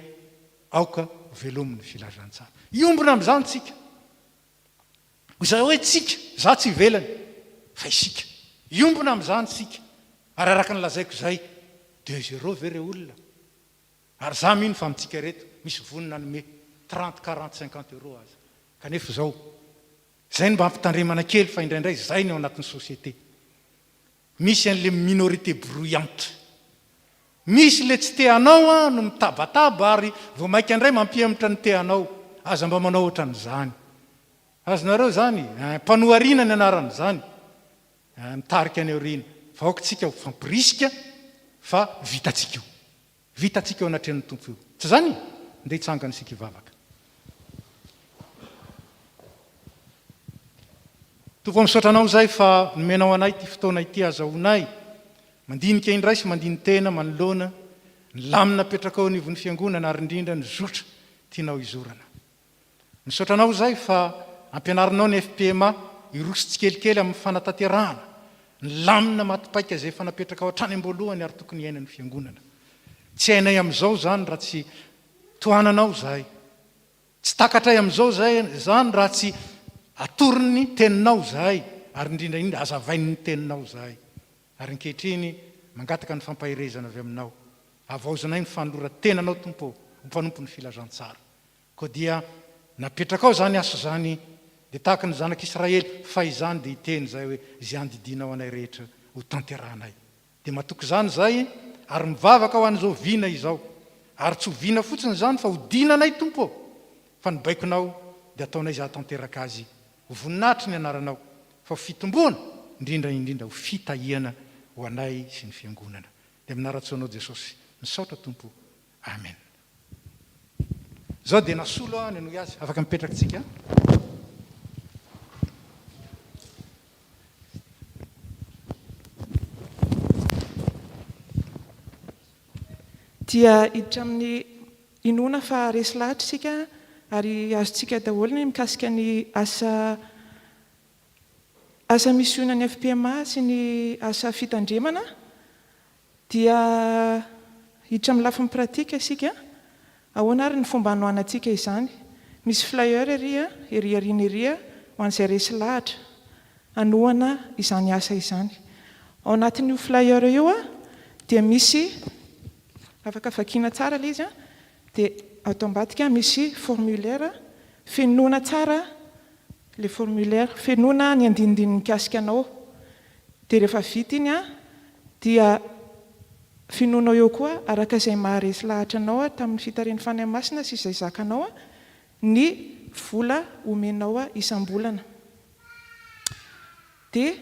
aoka velomin'ny filazantsara. Iombona amin'izany tsika. Izay hoe tsika, za tsy velany, fa isika. Iombona amin'izany tsika. Ary araka ny lazaiko izay, 2 € ve re olona. Ary za mino fa amintsika reto, misy vonina nome 30, 40, 50 € aza. Kanefa izao, izay no mba ampitandremana kely fa indraindray izay ny ao anatin'ny sosiete. Misy an'le minorité bruyante. Misy le tsy teanao no mitabataba ary vao maika andray mampiemitra ny teanao. Aza mba manao ohatran'izany. Azonareo zany, mpanoharina ny anaran'izany. Mitarika any aoriana. Fa aokatsika ho fampirisika fa vitatsika io. Vitatsika eo anatrehan'ny tompo io. Tsy zany? Ndeha hitsangana isika hivavaka. Tovo misaotranao zay fa nomenao anay ty fotoana ity azahoanay. Mandinika indray sy mandiny tena manoloana. Ny lamina petraka ao anivon'ny fiangonana ary indrindra ny zotra tianao izorana. Misaotranao zay fa ampianarinao ny FPMA iroso tsikelikely amin'ny fanatanterahana. Ny lamina matipaika izay fanapetraka ao hatrany am-boalohany ary tokony iainan'ny fiangonana. Tsy hainay amin'izao zany raha tsy tohananao zay. Tsy takatray amin'izao zany raha tsy atoriny teninao zay ary indrindra azavain'ny teninao zay. Ary ankehitriny mangataka ny fampahirezana avy aminao. Avaozanay ny fanolora-tenanao tompo, mpanompo ny filazantsara. Koa dia napetraka ao zany asa zany dia tahaka ny zanak'Israely fa izany dia hiteny zay hoe izay andidinao anay rehetra ho tanterahanay. Dia matoky zany zay ary mivavaka ho an'izao vina izao. Ary tsy ho vina fotsiny zany fa ho dinanay tompo. Fa ny baikonao dia ataonay za tanteraka azy. Ho voninahitry ny anaranao fa ho fitomboana indrindra ho fitahiana ho anay sy ny fiangonana. Dia minaratsoanao Jesosy misaotra tompo. Amen. Zao dia nasolo ny anohy azy. Afaka mipetraka tsika. Dia hiditra amin'ny inona fa resy lahatra isika ary azontsika daholo ny mikasika ny asa misionan'ny FPMA sy ny asa fitandremana dia hiditra amin'ny lafiny pratika isika. Ahoana ary ny fomba hanoanantsika izany. Misy flyer ery ho an'izay resy lahatra hanoana izany asa izany. Ao anatin'io flyer io dia misy afaka vakiana tsara ilay izy dia ato ambadika misy formulaire fenona tsara le formulaire fenona ny andinindininy mikasika anao dia rehefa vita iny dia fenonao eo koa araka izay maharesy lahatra anao tamin'ny fitarian'ny fanahy masina sy izay zakanao ny vola omenao isam-bolana. Dia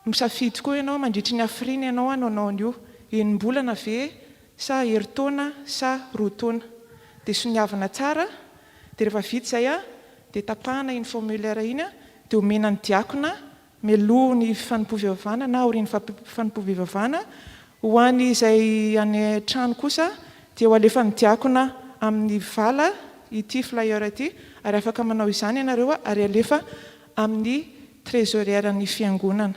misafidy koa ianao mandritry ny hafirina ianao nanao an'io enim-bolana ve sa herintaona sa roa taona. dia soniavana tsara, dia rehefa vita izay dia tapahana iny formulaire iny dia omena ny diakona mialoha ny fanompovivavahana na aorian'ny fanompovivavahana. Ho an'ny izay any trano kosa dia ho alefa ny diakona amin'ny vala ity flyer ity, ary afaka manao izany ianareo ary alefa amin'ny trésorière ny fiangonana.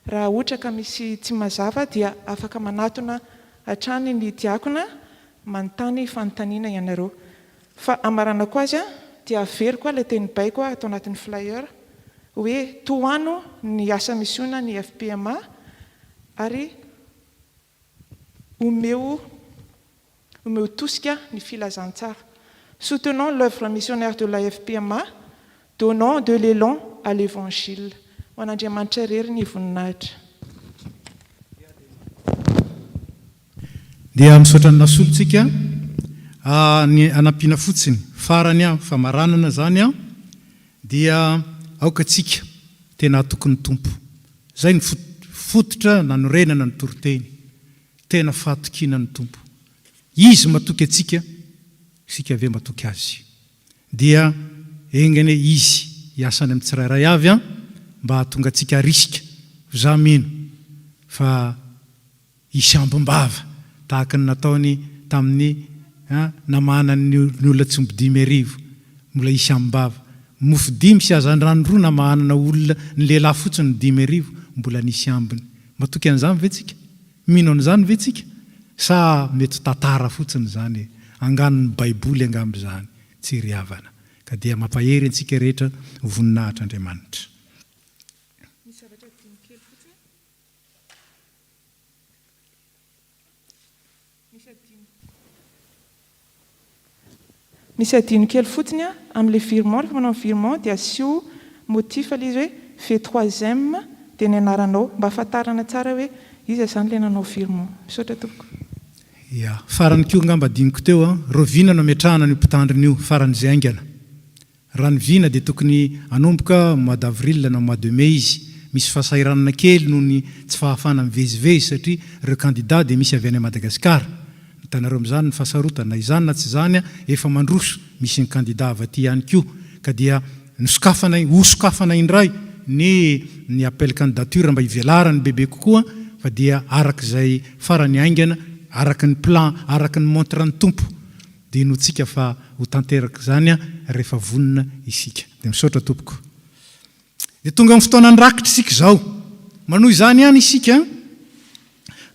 Raha ohatra ka misy tsy mazava dia afaka manatona hatrany ny diakona manontany fanontaniana ianareo. Fa amaranako azy dia averiko ilay teny baiko atao anatin'ny flyer hoe toano ny asa misiona ny FPMA ary omeo tosika ny filazantsara. Soutenons l'œuvre missionnaire de la FPMA, donnons de l'élan à l'évangile. Ho an'Andriamanitra irery ny voninahitra. Dia misaotra ny nasolontsika ny anampiana fotsiny farany famaranana zany dia aokatsika tena tokony tompo. Zay ny fototra nanorenana ny toroteny, tena fahatokina ny tompo. Izy matoky atsika, sika ave matoky azy. Dia engane izy hiasany amin'ny tsirairay avy mba hahatonga atsika risika zamino fa isambom-bava tahaka ny nataony tamin'ny namanany olona tsy mbo 10,000 mbola isambom-bava. Mofo 5 sy azan-drano roa namanana olona ny lehilahy fotsiny 10,000 mbola nisy ambiny. Matoky an'izany ve tsika? Mino an'izany ve tsika? Sa mety tantara fotsiny zany anganon'ny baiboly angamby zany tsy ry havana. Ka dia mampahery antsika rehetra voninahitra Andriamanitra. Misy adino kely fotsiny amin'ilay virement, rehefa manao virement dia asio motif ilay izy hoe fait 3e dia ny anaranao mba ahafantarana tsara hoe iza zany ilay nanao virement. Misaotra tompoko. Ya, farany kio ngamba diniko teo rovina no ametrahana ny mpitandriny io farany izay aingana. Raha ny vina dia tokony anomboka mois d'avril na mois de mai izy. Misy fahasahiranana kely noho ny tsy fahafana mivezivezy satria ireo candidat dia misy avy any Madagasikara. Hitanareo amin'izany ny fahasarotana, izany na tsy izany efa mandroso misy ny candidat avy aty ihany koa. Ka dia hosokafana indray ny appel candidature mba hivelarany bebe kokoa fa dia arak'izay farany aingana, araky ny plan, araky ny montre ny tompo dia notsika fa ho tanteraka zany rehefa vonina isika. Dia misaotra tompoko. Dia tonga amin'ny fotoana nirakitra isika izao. Manohy izany ihany isika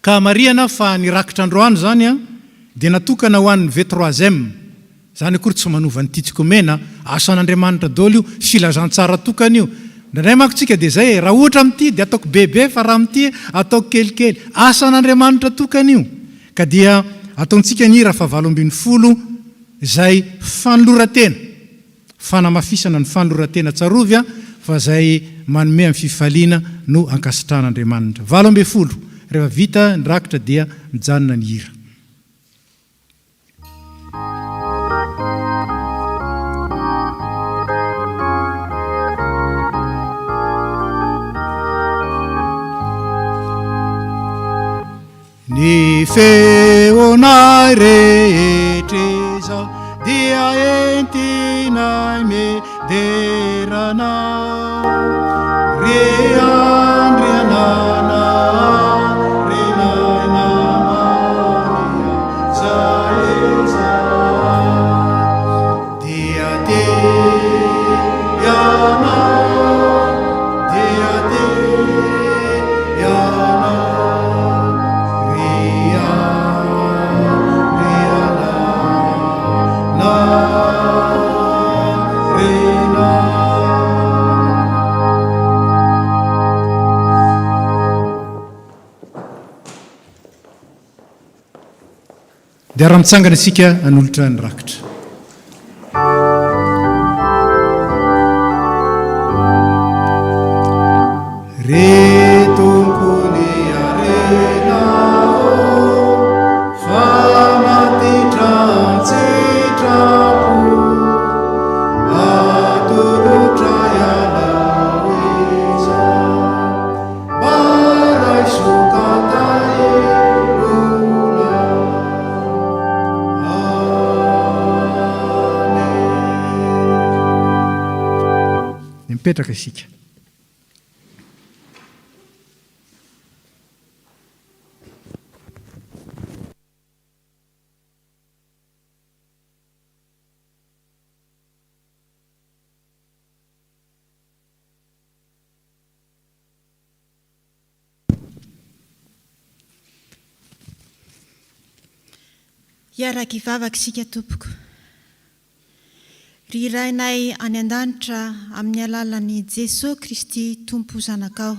ka mariana fa nirakitra androany zany dia natokana ho an'ny V3e. Zany akory tsy manova ny titsiko mena, asan'Andriamanitra daholo io, filazantsara tokana io. Ndray manko tsika dia zay, raha ohatra amin'ity dia ataoko bebe fa raha amin'ity ataoko kelikely. Asan'Andriamanitra tokana io. Ka dia ataontsika ny hira fa 720 izay fanoloratena. Fanamafisana ny fanoloratena tsarovy fa zay manome amin'ny fifaliana no ankasitran'Andriamanitra. 720 rehefa vita nirakitra dia mijanona ny hira. Ny feonay rehetra izao dia entinay mederana reandrianana renay namania zaeza dia teana dia raha mitsangana isika hanolotra ny rakitra. Retompony arenao fa matitrantsitrapo atolotra ianao iza baray sokatay ola Mipetraka isika. Iaraka ivavaka isika tompoko. Ry irainay any an-danitra amin'ny alalan'i Jesosy Kristy Tompo zanakao.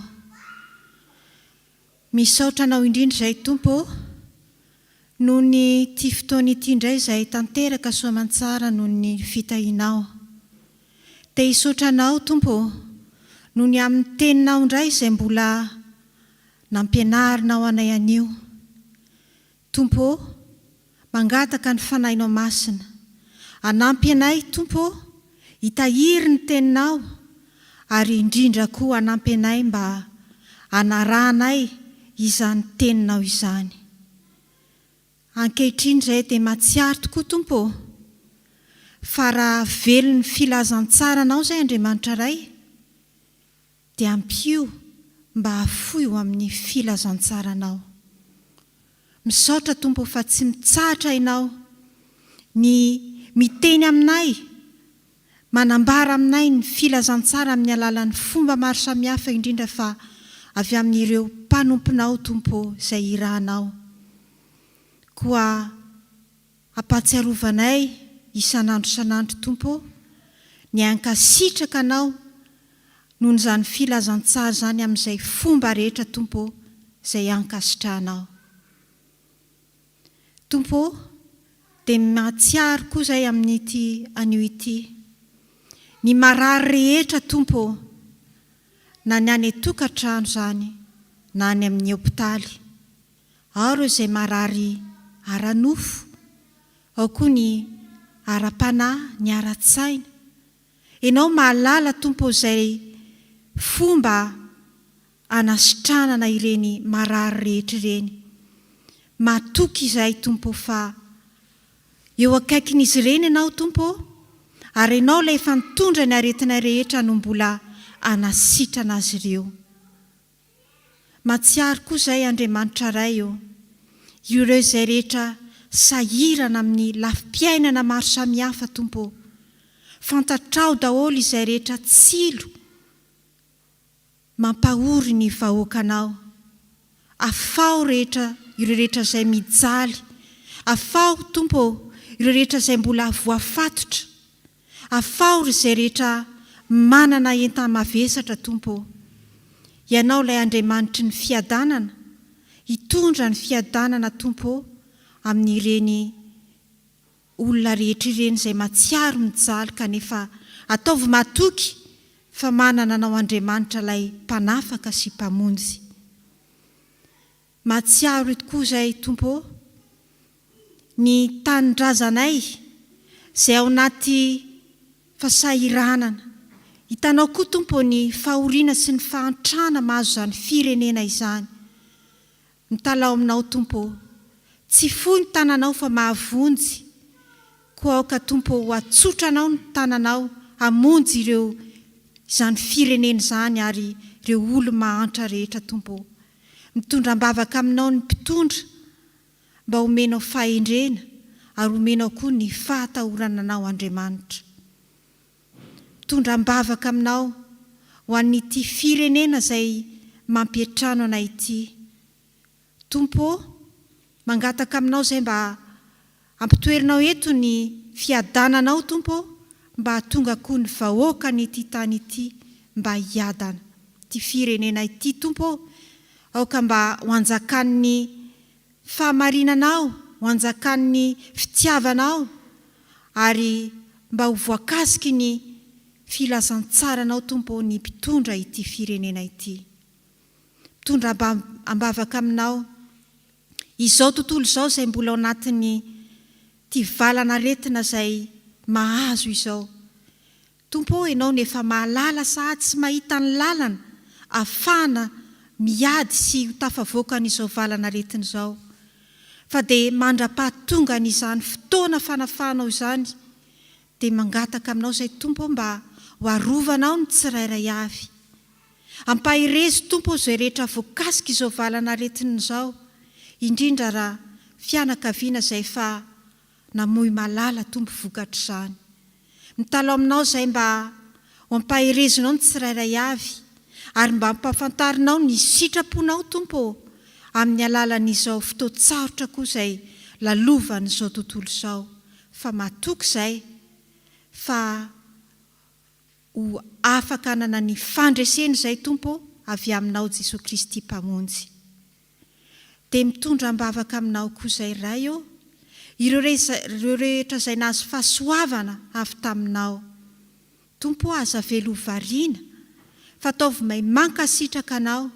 Misaotra anao indrindra izay Tompo, noho ny ity fotoana ity indray izay tanteraka soamantsara noho ny fitahinao. Dia hisaotra anao Tompo, noho ny amin'ny teninao indray izay mbola nampianarinao anay anio. Tompo, mangataka ny fanahinao masina. Anampy anay Tompo, hitahiry ny teninao, ary indrindra koa anampy anay mba anaranay izany teninao izany. Ankehitriny izay dia mahatsiaro tokoa Tompo, fa raha velon'ny filazantsaranao izay Andriamanitra ray, dia ampio mba hafoy ho amin'ny filazantsaranao. Misaotra Tompo fa tsy mitsahatra ianao ny miteny aminay, manambara aminay ny filazantsara amin'ny alalan'ny fomba maro samihafa indrindra fa avy amin'ireo mpanomponao Tompo izay irahanao. Koa ampatsiarovanay isan'andro Tompo, ny ankasitraka anao noho izany filazantsara izany amin'izay fomba rehetra Tompo izay ankasitrahanao. Tompo, dia mahatsiaro koa izay amin'ity anio ity. Ny marary rehetra Tompo, na ny any tokantrano izany, na ny amin'ny hopitaly. Ao ireo izay marary ara-nofo, ao koa ny ara-panahy, ny ara-tsaina. Ianao mahalala Tompo izay fomba anasitranana ireny marary rehetra ireny. Matoky izay Tompo fa eo akaikin'izy ireny ianao Tompo, ary ianao ilay efa mitondra ny aretina rehetra no mbola anasitrana azy ireo. Matsiaro koa izay Andriamanitra ray ireo izay rehetra sahirana amin'ny lafim-piainana maro samihafa Tompo. Fantatrao daholo izay rehetra tsilo mampahory ny vahoakanao. Afao rehetra ireo rehetra izay mijaly. Afao Tompo ireo rehetra izay mbola voafatotra. Afao izay rehetra manana enta-mavesatra Tompo. Ianao ilay Andriamanitry ny fiadanana, hitondra ny fiadanana Tompo amin'ireny olona rehetra ireny izay matsiaro mijaly kanefa ataovy matoky fa manana anao Andriamanitra ilay mpanafaka sy mpamonjy. Matsiaro tokoa izay Tompo, ny tanindrazanay izay ao anaty fasahiranana. Hitanao koa Tompo ny fahoriana sy ny fahantrana mahazo izany firenena izany. Mitalao aminao Tompo, tsy foy ny tananao fa mahavonjy. Koa aoka Tompo atsotra anao ny tananao hamonjy ireo izany firenena izany ary ireo olo mahantra rehetra Tompo. Mitondra mbavaka aminao ny mpitondra mba homenao fahendrena ary homenao koa ny fahatahorana anao Andriamanitra. Mitondra mbavaka aminao ho an'ity firenena izay mampiatrano anay ity. Tompo, mangataka aminao izay mba ampitoerinao eto ny fiadananao Tompo, mba tonga koa ny vahoaka n'ity tany ity mba hiadana ity firenena ity Tompo. Aoka mba ho anjakan'ny fahamarinanao, ho anjakan'ny fitiavanao, ary mba ho voakasiky ny filazantsaranao Tompo ny mpitondra ity firenena ity. Mitondra ambavaka aminao izao tontolo izao izay mbola ao anatin'ny ty valana retina izay mahazo izao. Tompo, ianao nefa mahalala sahady sy mahita ny lalana afana miady sy ho tafavoaka n'izao valana retina izao. Fa dia mandra-pahatonga n'izany fotoana fanafanao izany, dia mangataka aminao izay Tompo mba ho arovanao ny tsirairay avy. Ampahirezy Tompo izay rehetra voakasika izao valanaretiny izao, indrindra raha fianakaviana izay fa namoy malala Tompo vokatra izany. Mitalao aminao izay mba ho ampahirezinao ny tsirairay avy, ary mba hampafantarinao ny sitraponao Tompo amin'ny alalan'izao fotoan-tsarotra koa izay lalovan'izao tontolo izao. Fa matoky izay fa ho afaka hanana ny fandreseny izay Tompo avy aminao Jesosy Kristy mpamonjy. Dia mitondra mbavaka aminao koa izay ray ireo rehetra izay nahazo fahasoavana avy taminao. Tompo aza velovariana, fataovy may mankasitraka anao,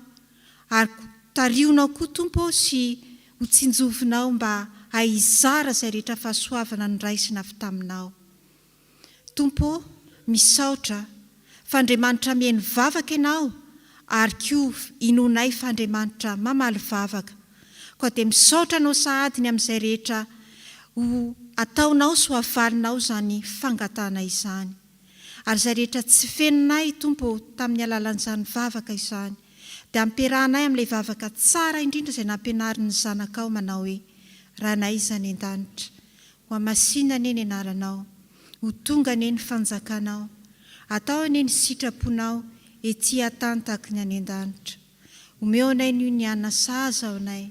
ary tarionao koa Tompo sy ho tsinjovinao mba haizara izay rehetra fahasoavana noraisina avy taminao. Tompo, misaotra fandriamanitra mihaino vavaka ianao, ary koa inonay fandriamanitra mamaly vavaka. Koa dia misaotra anao sahadiny amin'izay rehetra ho ataonao sy ho avalinao izany fangatana izany. Ary izay rehetra tsy feninay Tompo tamin'ny alalan'izany vavaka izany, dia ampiarahanay amin'ilay vavaka tsara indrindra izay nampianarin'ny zanakao manao hoe: Ranay izany an-danitra, ho amasinana eny anaranao, ho tonga eny ny fanjakanao, atao eny ny sitraponao ety an-tany tahaka ny any an-danitra. Omeo anay ny niana saza ao anay,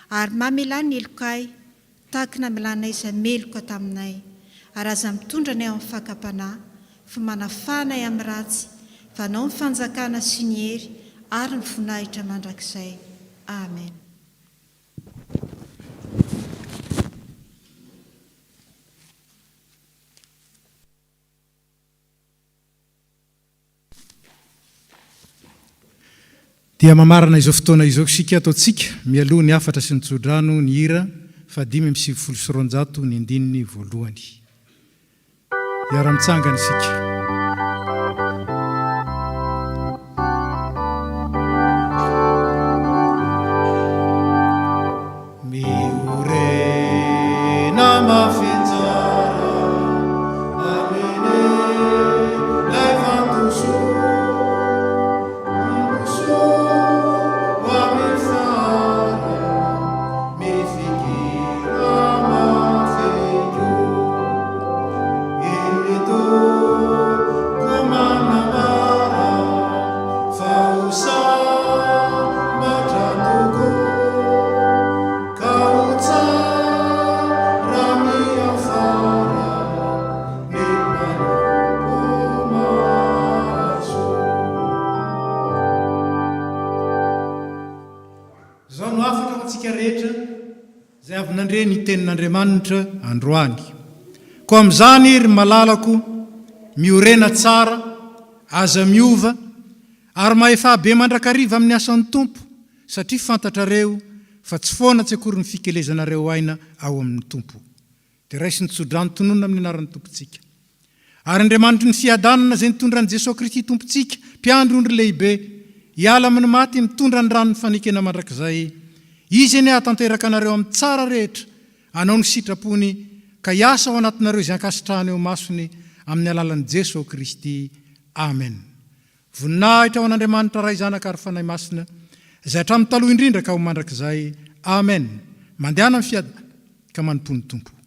ary mamelany ny elokay tahaka ny amelanay izay meloka taminay, ary aza mitondra anay amin'ny fakapanahy, fa manafanay amin'ny ratsy, fa anao ny fanjakana sy ny hery ary ny voninahitra mandrakizay. Amen. Dia mamarana izao fotoana izao sika ataontsika mialoha ny afatra sy ny tsodrano ny hira 570 ny andininy voalohany. Iara-mitsangana isika. Ny tenin'Andriamanitra androany. Ko amin'izany ry malalako miorena tsara, aza miova, ary maefa be mandrakariva amin'ny asan'ny Tompo, satria fantatrareo fa tsy foana tsy akory ny fikelezanareo aina ao amin'ny Tompo. Dia raisy ny tsodrano tononona amin'ny anaran'ny Tompontsika. Ary Andriamanitra ny fiadanana izay nitondra an'i Jesosy Kristy Tompontsika, mpiandrondry lehibe, hiala amin'ny maty mitondra ny ranony fanekena mandrakizay. Izy ny hatanteraka anareo amin'ny tsara rehetra, anao ny sitrapony, ka hiasa ao anatinareo izay ankasitrahana eo masony amin'ny alalan'i Jesosy Kristy. Amen. Voninahitra ao an'Andriamanitra ray zanaka ary fanahy masina, izay hatramin'ny taloha indrindra ka ho mandrakizay. Amen. Mandehana amin'ny fiadana ka manompony Tompo.